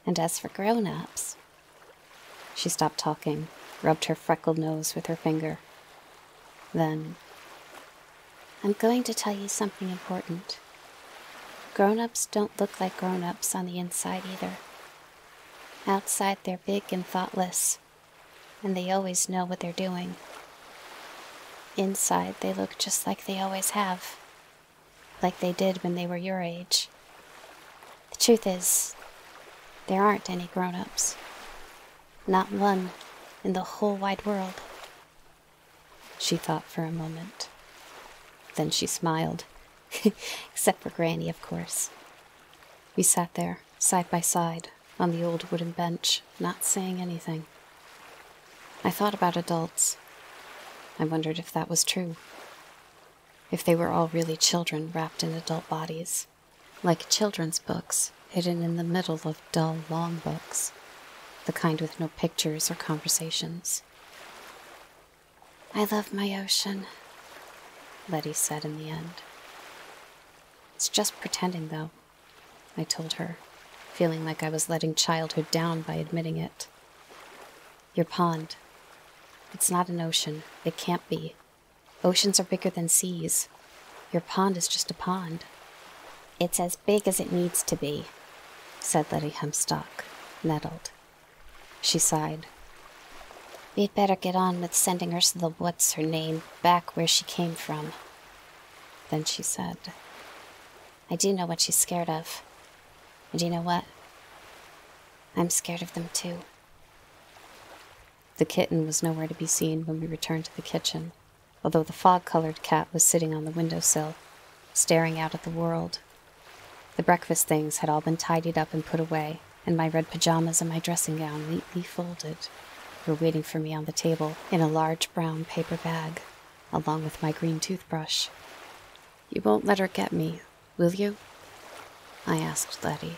"And as for grown-ups, She stopped talking, rubbed her freckled nose with her finger. Then, I'm going to tell you something important. Grown-ups don't look like grown-ups on the inside either. Outside they're big and thoughtless, and they always know what they're doing. Inside they look just like they always have, like they did when they were your age. The truth is, there aren't any grown-ups. Not one in the whole wide world. she thought for a moment. Then she smiled. Except for Granny, of course. We sat there, side by side, on the old wooden bench, not saying anything. I thought about adults. I wondered if that was true. If they were all really children wrapped in adult bodies, like children's books hidden in the middle of dull, long books, the kind with no pictures or conversations. I love my ocean, Letty said in the end. It's just pretending, though, I told her, feeling like I was letting childhood down by admitting it. Your pond. It's not an ocean. It can't be. Oceans are bigger than seas. Your pond is just a pond. It's as big as it needs to be, said Letty Hempstock, nettled. She sighed. We'd better get on with sending Ursula what's-her-name back where she came from. Then she said, I do know what she's scared of. And you know what? I'm scared of them too. The kitten was nowhere to be seen when we returned to the kitchen, although the fog-colored cat was sitting on the windowsill, staring out at the world. The breakfast things had all been tidied up and put away, and my red pajamas and my dressing gown neatly folded were waiting for me on the table in a large brown paper bag, along with my green toothbrush. You won't let her get me, will you? I asked Letty.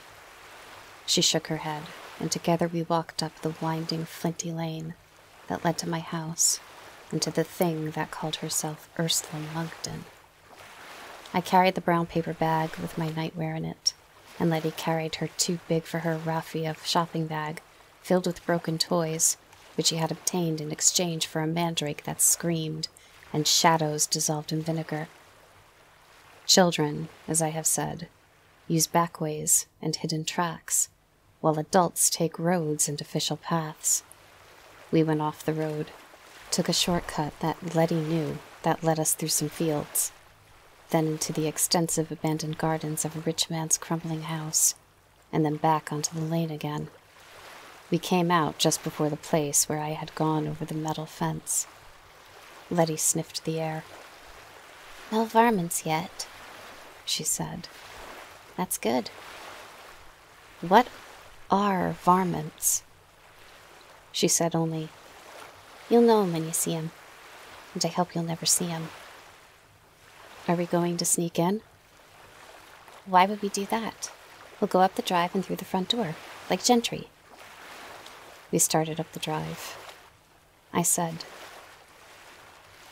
She shook her head, and together we walked up the winding, flinty lane that led to my house and to the thing that called herself Ursula Monkton. I carried the brown paper bag with my nightwear in it, and Letty carried her too-big-for-her raffia shopping bag filled with broken toys, which she had obtained in exchange for a mandrake that screamed and shadows dissolved in vinegar. Children, as I have said, use backways and hidden tracks, while adults take roads and official paths. We went off the road, took a shortcut that Letty knew that led us through some fields, then into the extensive abandoned gardens of a rich man's crumbling house, and then back onto the lane again. We came out just before the place where I had gone over the metal fence. Letty sniffed the air. No varmints yet, she said. That's good. What are varmints? She said only, You'll know 'em when you see 'em, and I hope you'll never see 'em. Are we going to sneak in? Why would we do that? We'll go up the drive and through the front door, like gentry. We started up the drive. I said,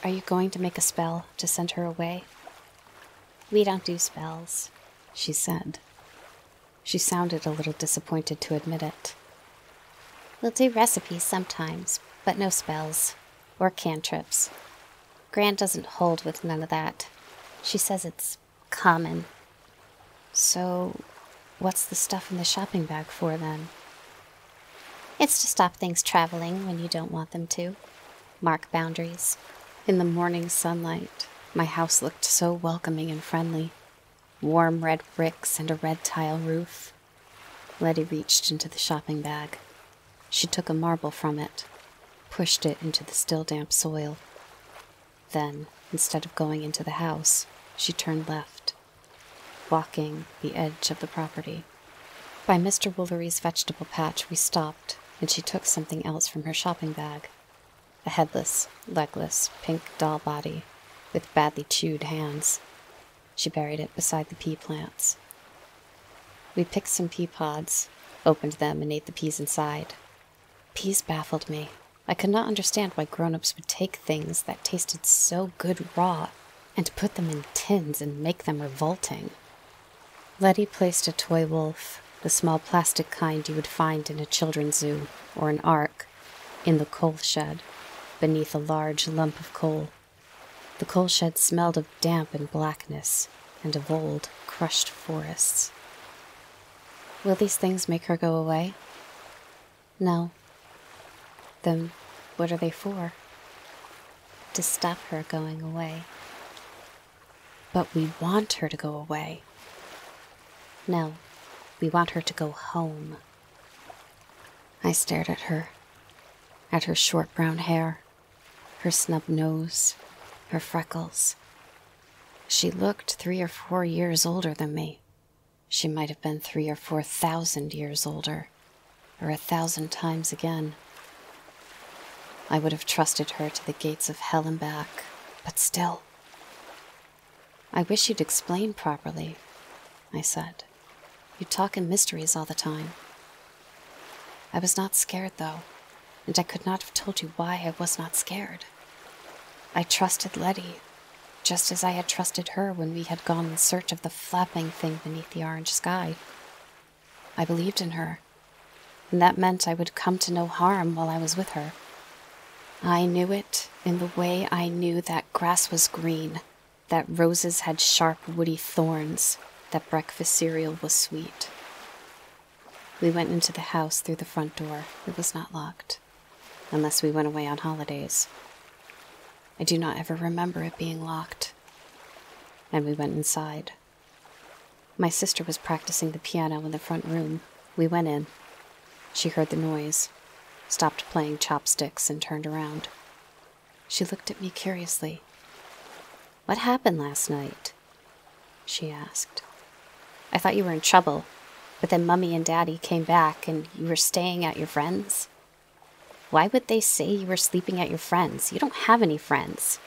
Are you going to make a spell to send her away? We don't do spells, she said. She sounded a little disappointed to admit it. We'll do recipes sometimes, but no spells, or cantrips. Gran doesn't hold with none of that. She says it's common. So, what's the stuff in the shopping bag for, then? It's to stop things traveling when you don't want them to. Mark boundaries. In the morning sunlight, my house looked so welcoming and friendly. Warm red bricks and a red tile roof. Letty reached into the shopping bag. She took a marble from it, pushed it into the still damp soil. Then, instead of going into the house, she turned left, walking the edge of the property. By Mr. Woolery's vegetable patch we stopped, and she took something else from her shopping bag. A headless, legless, pink doll body with badly chewed hands. She buried it beside the pea plants. We picked some pea pods, opened them, and ate the peas inside. Peas baffled me. I could not understand why grown-ups would take things that tasted so good raw and put them in tins and make them revolting. Letty placed a toy wolf, the small plastic kind you would find in a children's zoo or an ark, in the coal shed, beneath a large lump of coal. The coal shed smelled of damp and blackness, and of old, crushed forests. Will these things make her go away? No. Then what are they for? To stop her going away. But we want her to go away. No, we want her to go home. I stared at her short brown hair, her snub nose, her freckles. She looked 3 or 4 years older than me. She might have been 3 or 4,000 years older, or 1,000 times again. I would have trusted her to the gates of hell and back, but still. I wish you'd explain properly, I said. You talk in mysteries all the time. I was not scared, though, and I could not have told you why I was not scared. I trusted Letty, just as I had trusted her when we had gone in search of the flapping thing beneath the orange sky. I believed in her, and that meant I would come to no harm while I was with her. I knew it in the way I knew that grass was green, that roses had sharp, woody thorns, that breakfast cereal was sweet. We went into the house through the front door. It was not locked, unless we went away on holidays. I do not ever remember it being locked. And we went inside. My sister was practicing the piano in the front room. We went in. She heard the noise, stopped playing chopsticks, and turned around. She looked at me curiously. "What happened last night?" she asked. "I thought you were in trouble, but then Mummy and Daddy came back and you were staying at your friends'. Why would they say you were sleeping at your friends'? You don't have any friends."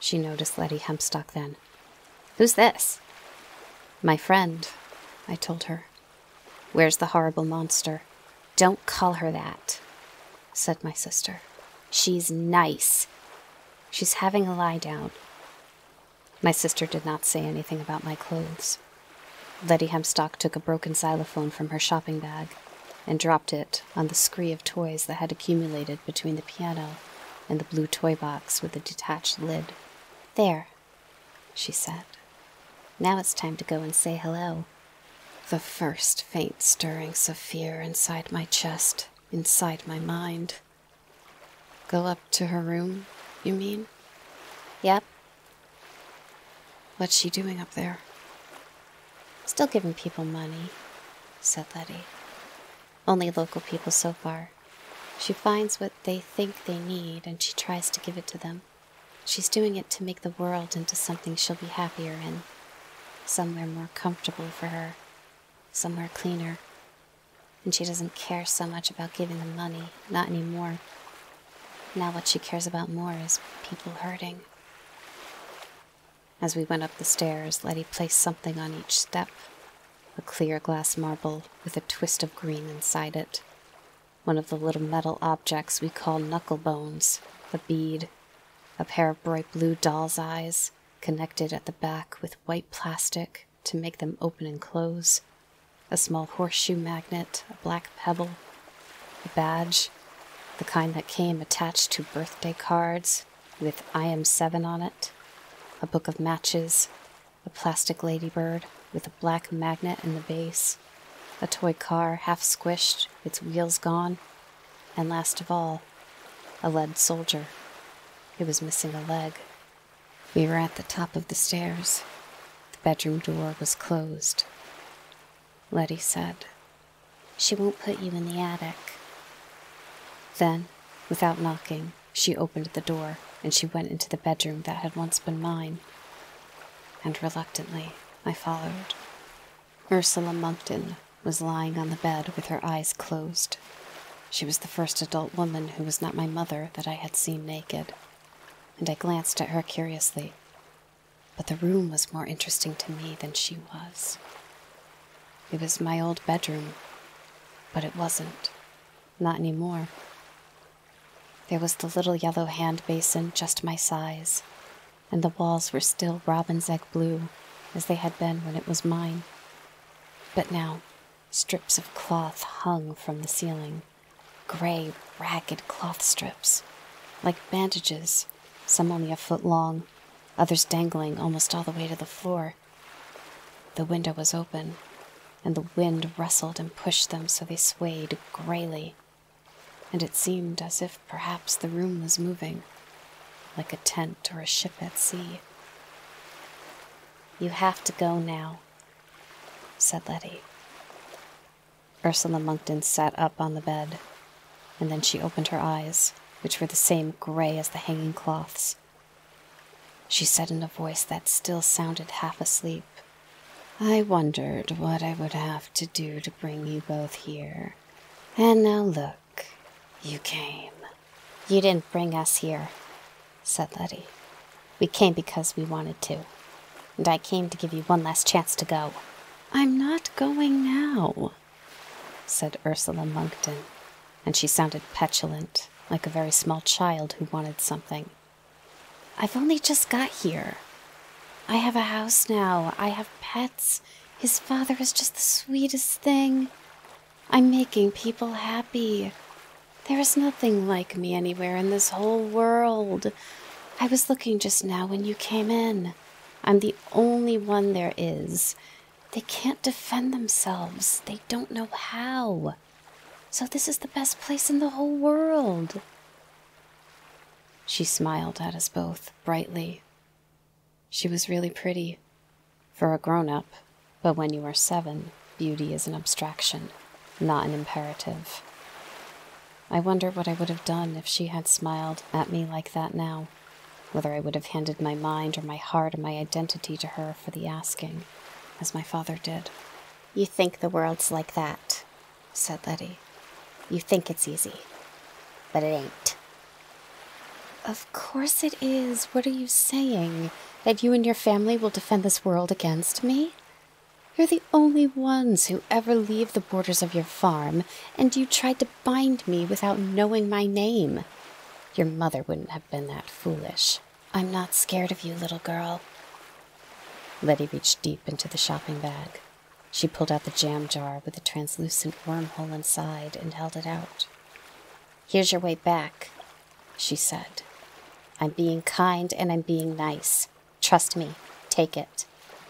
She noticed Letty Hempstock then. "Who's this?" "My friend," I told her. "Where's the horrible monster?" "Don't call her that," said my sister. "She's nice. She's having a lie down." My sister did not say anything about my clothes. Letty Hempstock took a broken xylophone from her shopping bag and dropped it on the scree of toys that had accumulated between the piano and the blue toy box with the detached lid. "There," she said. "Now it's time to go and say hello." The first faint stirrings of fear inside my chest, inside my mind. Go up to her room, you mean? "Yep." "What's she doing up there?" "Still giving people money," said Letty. "Only local people so far. She finds what they think they need and she tries to give it to them. She's doing it to make the world into something she'll be happier in. Somewhere more comfortable for her. Somewhere cleaner. And she doesn't care so much about giving them money, not anymore. Now what she cares about more is people hurting." As we went up the stairs, Letty placed something on each step. A clear glass marble with a twist of green inside it. One of the little metal objects we call knuckle bones. A bead. A pair of bright blue doll's eyes, connected at the back with white plastic to make them open and close. A small horseshoe magnet, a black pebble. A badge, the kind that came attached to birthday cards with I am 7 on it. A book of matches, a plastic ladybird with a black magnet in the base, a toy car half squished, its wheels gone, and last of all, a lead soldier. It was missing a leg. We were at the top of the stairs. The bedroom door was closed. Letty said, "She won't put you in the attic." Then, without knocking, she opened the door and she went into the bedroom that had once been mine. And reluctantly, I followed. Ursula Monckton was lying on the bed with her eyes closed. She was the first adult woman who was not my mother that I had seen naked, and I glanced at her curiously. But the room was more interesting to me than she was. It was my old bedroom, but it wasn't. Not anymore. There was the little yellow hand basin just my size, and the walls were still robin's egg blue, as they had been when it was mine. But now, strips of cloth hung from the ceiling, gray, ragged cloth strips, like bandages, some only a foot long, others dangling almost all the way to the floor. The window was open, and the wind rustled and pushed them so they swayed grayly, and it seemed as if perhaps the room was moving, like a tent or a ship at sea. "You have to go now," said Letty. Ursula Monckton sat up on the bed, and then she opened her eyes, which were the same gray as the hanging cloths. She said in a voice that still sounded half asleep, "I wondered what I would have to do to bring you both here. And now look, you came." "You didn't bring us here," said Letty. "We came because we wanted to. And I came to give you one last chance to go." "I'm not going now," said Ursula Monckton, and she sounded petulant, like a very small child who wanted something. "I've only just got here. I have a house now. I have pets. His father is just the sweetest thing. I'm making people happy. There is nothing like me anywhere in this whole world. I was looking just now when you came in. I'm the only one there is. They can't defend themselves. They don't know how. So this is the best place in the whole world." She smiled at us both brightly. She was really pretty, for a grown-up, but when you are 7, beauty is an abstraction, not an imperative. I wonder what I would have done if she had smiled at me like that now, whether I would have handed my mind or my heart or my identity to her for the asking, as my father did. "You think the world's like that," said Letty. "You think it's easy. But it ain't." "Of course it is. What are you saying? That you and your family will defend this world against me? You're the only ones who ever leave the borders of your farm, and you tried to bind me without knowing my name. Your mother wouldn't have been that foolish. I'm not scared of you, little girl." Letty reached deep into the shopping bag. She pulled out the jam jar with a translucent wormhole inside and held it out. "Here's your way back," she said. "I'm being kind and I'm being nice. Trust me, take it.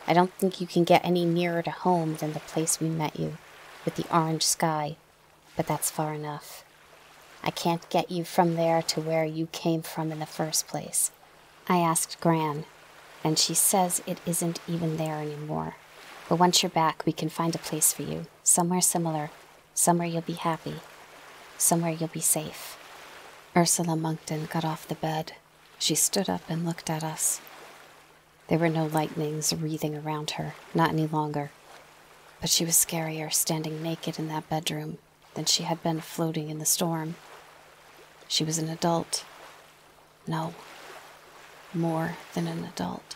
I don't think you can get any nearer to home than the place we met you, with the orange sky, but that's far enough. I can't get you from there to where you came from in the first place. I asked Gran, and she says it isn't even there anymore. But once you're back, we can find a place for you, somewhere similar, somewhere you'll be happy, somewhere you'll be safe." Ursula Monckton got off the bed. She stood up and looked at us. There were no lightnings wreathing around her, not any longer. But she was scarier standing naked in that bedroom than she had been floating in the storm. She was an adult. No, more than an adult.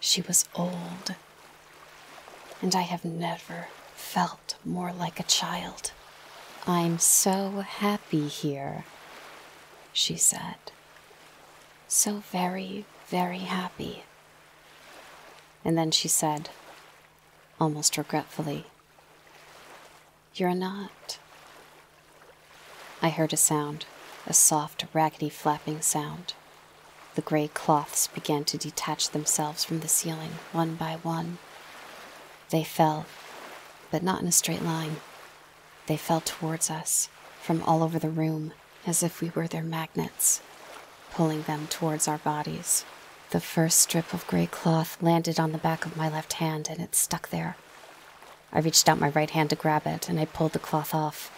She was old. And I have never felt more like a child. "I'm so happy here," she said. "So very, very happy." And then she said, almost regretfully, "You're not." I heard a sound, a soft, raggedy flapping sound. The gray cloths began to detach themselves from the ceiling, one by one. They fell, but not in a straight line. They fell towards us, from all over the room, as if we were their magnets, pulling them towards our bodies. The first strip of gray cloth landed on the back of my left hand, and it stuck there. I reached out my right hand to grab it, and I pulled the cloth off.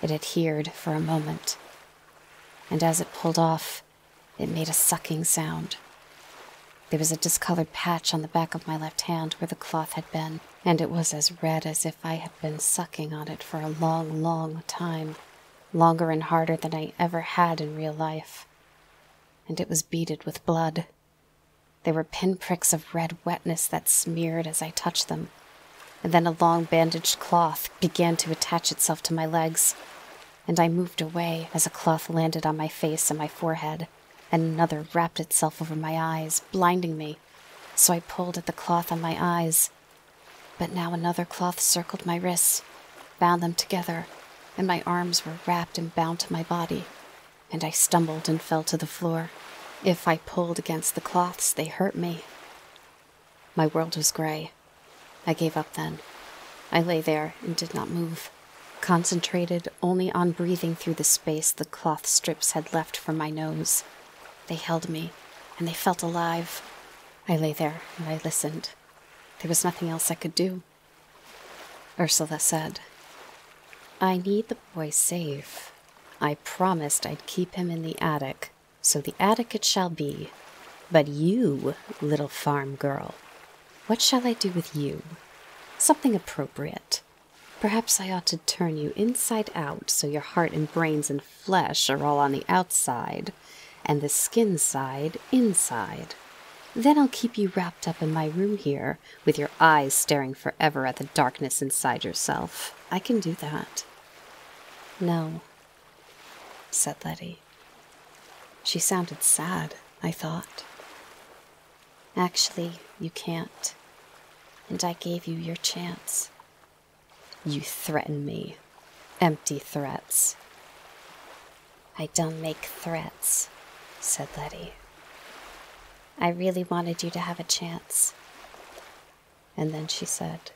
It adhered for a moment, and as it pulled off, it made a sucking sound. There was a discolored patch on the back of my left hand where the cloth had been, and it was as red as if I had been sucking on it for a long, long time, longer and harder than I ever had in real life. And it was beaded with blood. There were pinpricks of red wetness that smeared as I touched them, and then a long bandaged cloth began to attach itself to my legs, and I moved away as a cloth landed on my face and my forehead, and another wrapped itself over my eyes, blinding me. So I pulled at the cloth on my eyes, but now another cloth circled my wrists, bound them together, and my arms were wrapped and bound to my body, and I stumbled and fell to the floor. If I pulled against the cloths, they hurt me. My world was gray. I gave up then. I lay there and did not move, concentrated only on breathing through the space the cloth strips had left for my nose. They held me, and they felt alive. I lay there and I listened. There was nothing else I could do. Ursula said, "I need the boy safe. I promised I'd keep him in the attic, so the attic it shall be. But you, little farm girl, what shall I do with you? Something appropriate. Perhaps I ought to turn you inside out so your heart and brains and flesh are all on the outside, and the skin side inside. Then I'll keep you wrapped up in my room here, with your eyes staring forever at the darkness inside yourself. I can do that." "No," said Letty. She sounded sad, I thought. "Actually, you can't. And I gave you your chance." "You threaten me. Empty threats." "I don't make threats," said Letty. "I really wanted you to have a chance." And then she said,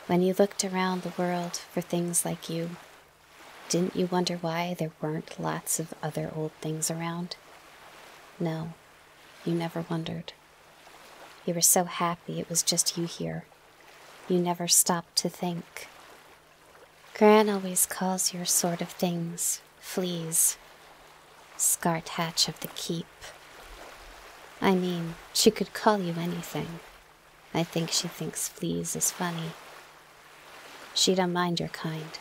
"When you looked around the world for things like you, didn't you wonder why there weren't lots of other old things around? No, you never wondered. You were so happy it was just you here. You never stopped to think. Gran always calls your sort of things fleas. Scarred hatch of the keep. I mean, she could call you anything. I think she thinks fleas is funny. She don't mind your kind.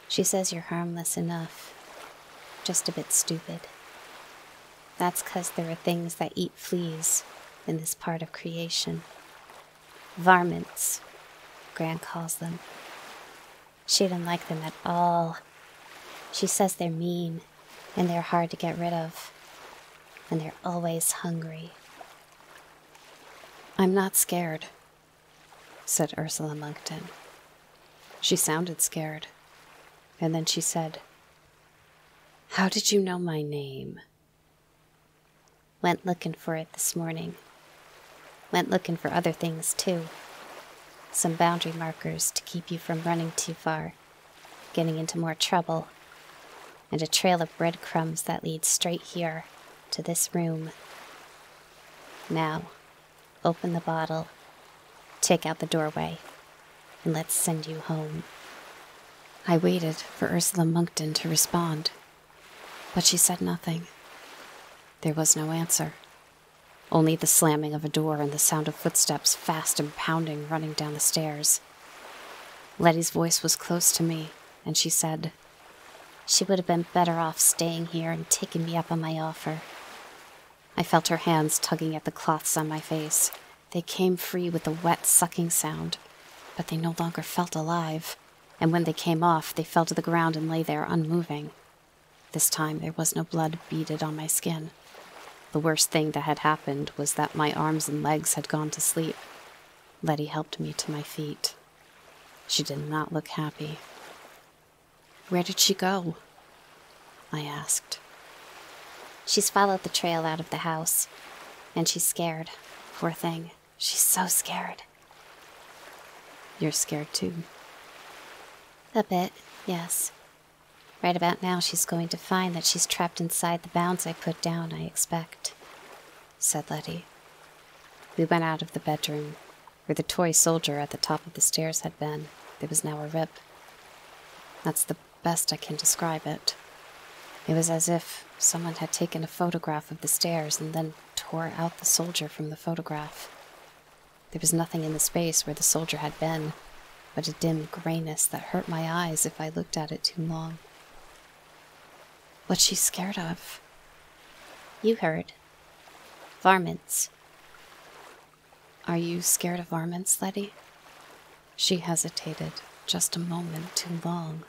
She says you're harmless enough, just a bit stupid. That's 'cause there are things that eat fleas in this part of creation. Varmints, Gran calls them. She don't like them at all. She says they're mean, and they're hard to get rid of, and they're always hungry." "I'm not scared," said Ursula Monkton. She sounded scared, and then she said, "How did you know my name?" "Went looking for it this morning. Went looking for other things, too. Some boundary markers to keep you from running too far, getting into more trouble, and a trail of breadcrumbs that leads straight here, to this room. Now, open the bottle, take out the doorway, and let's send you home." I waited for Ursula Monkton to respond, but she said nothing. There was no answer. Only the slamming of a door and the sound of footsteps, fast and pounding, running down the stairs. Letty's voice was close to me, and she said, "She would have been better off staying here and taking me up on my offer." I felt her hands tugging at the cloths on my face. They came free with a wet, sucking sound, but they no longer felt alive, and when they came off, they fell to the ground and lay there unmoving. This time there was no blood beaded on my skin. The worst thing that had happened was that my arms and legs had gone to sleep. Letty helped me to my feet. She did not look happy. "Where did she go?" I asked. "She's followed the trail out of the house, and she's scared. Poor thing. She's so scared." "You're scared too?" "A bit, yes. Right about now she's going to find that she's trapped inside the bounds I put down, I expect," said Letty. We went out of the bedroom. Where the toy soldier at the top of the stairs had been, there was now a rip. That's the best I can describe it. It was as if someone had taken a photograph of the stairs and then tore out the soldier from the photograph. There was nothing in the space where the soldier had been, but a dim grayness that hurt my eyes if I looked at it too long. "What's she scared of?" "You heard. Varmints." "Are you scared of varmints, Letty?" She hesitated just a moment too long.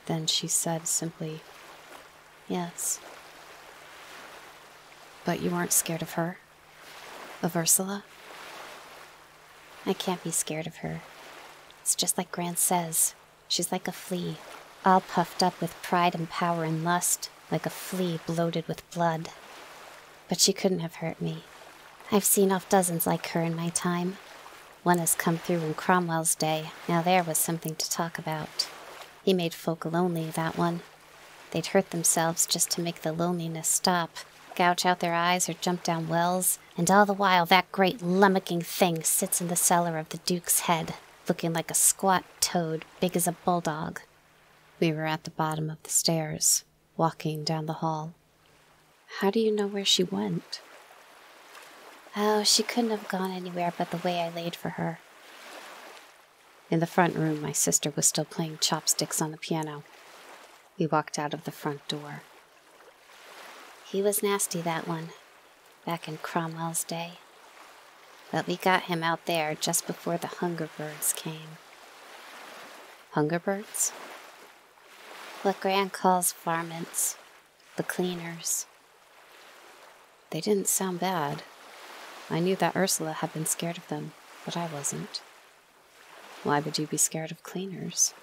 Then she said simply, "Yes." "But you aren't scared of her? Of Ursula?" "I can't be scared of her. It's just like Gran says. She's like a flea, all puffed up with pride and power and lust, like a flea bloated with blood. But she couldn't have hurt me. I've seen off dozens like her in my time. One has come through in Cromwell's day. Now there was something to talk about. He made folk lonely, that one. They'd hurt themselves just to make the loneliness stop, gouge out their eyes or jump down wells, and all the while that great lummoxing thing sits in the cellar of the Duke's head, looking like a squat toad big as a bulldog. We were at the bottom of the stairs, walking down the hall. How do you know where she went? Oh, she couldn't have gone anywhere but the way I laid for her. In the front room, my sister was still playing chopsticks on the piano. We walked out of the front door. He was nasty, that one, back in Cromwell's day. But we got him out there just before the Hunger Birds came. Hunger Birds? What Gran calls varmints, the cleaners. They didn't sound bad. I knew that Ursula had been scared of them, but I wasn't. Why would you be scared of cleaners?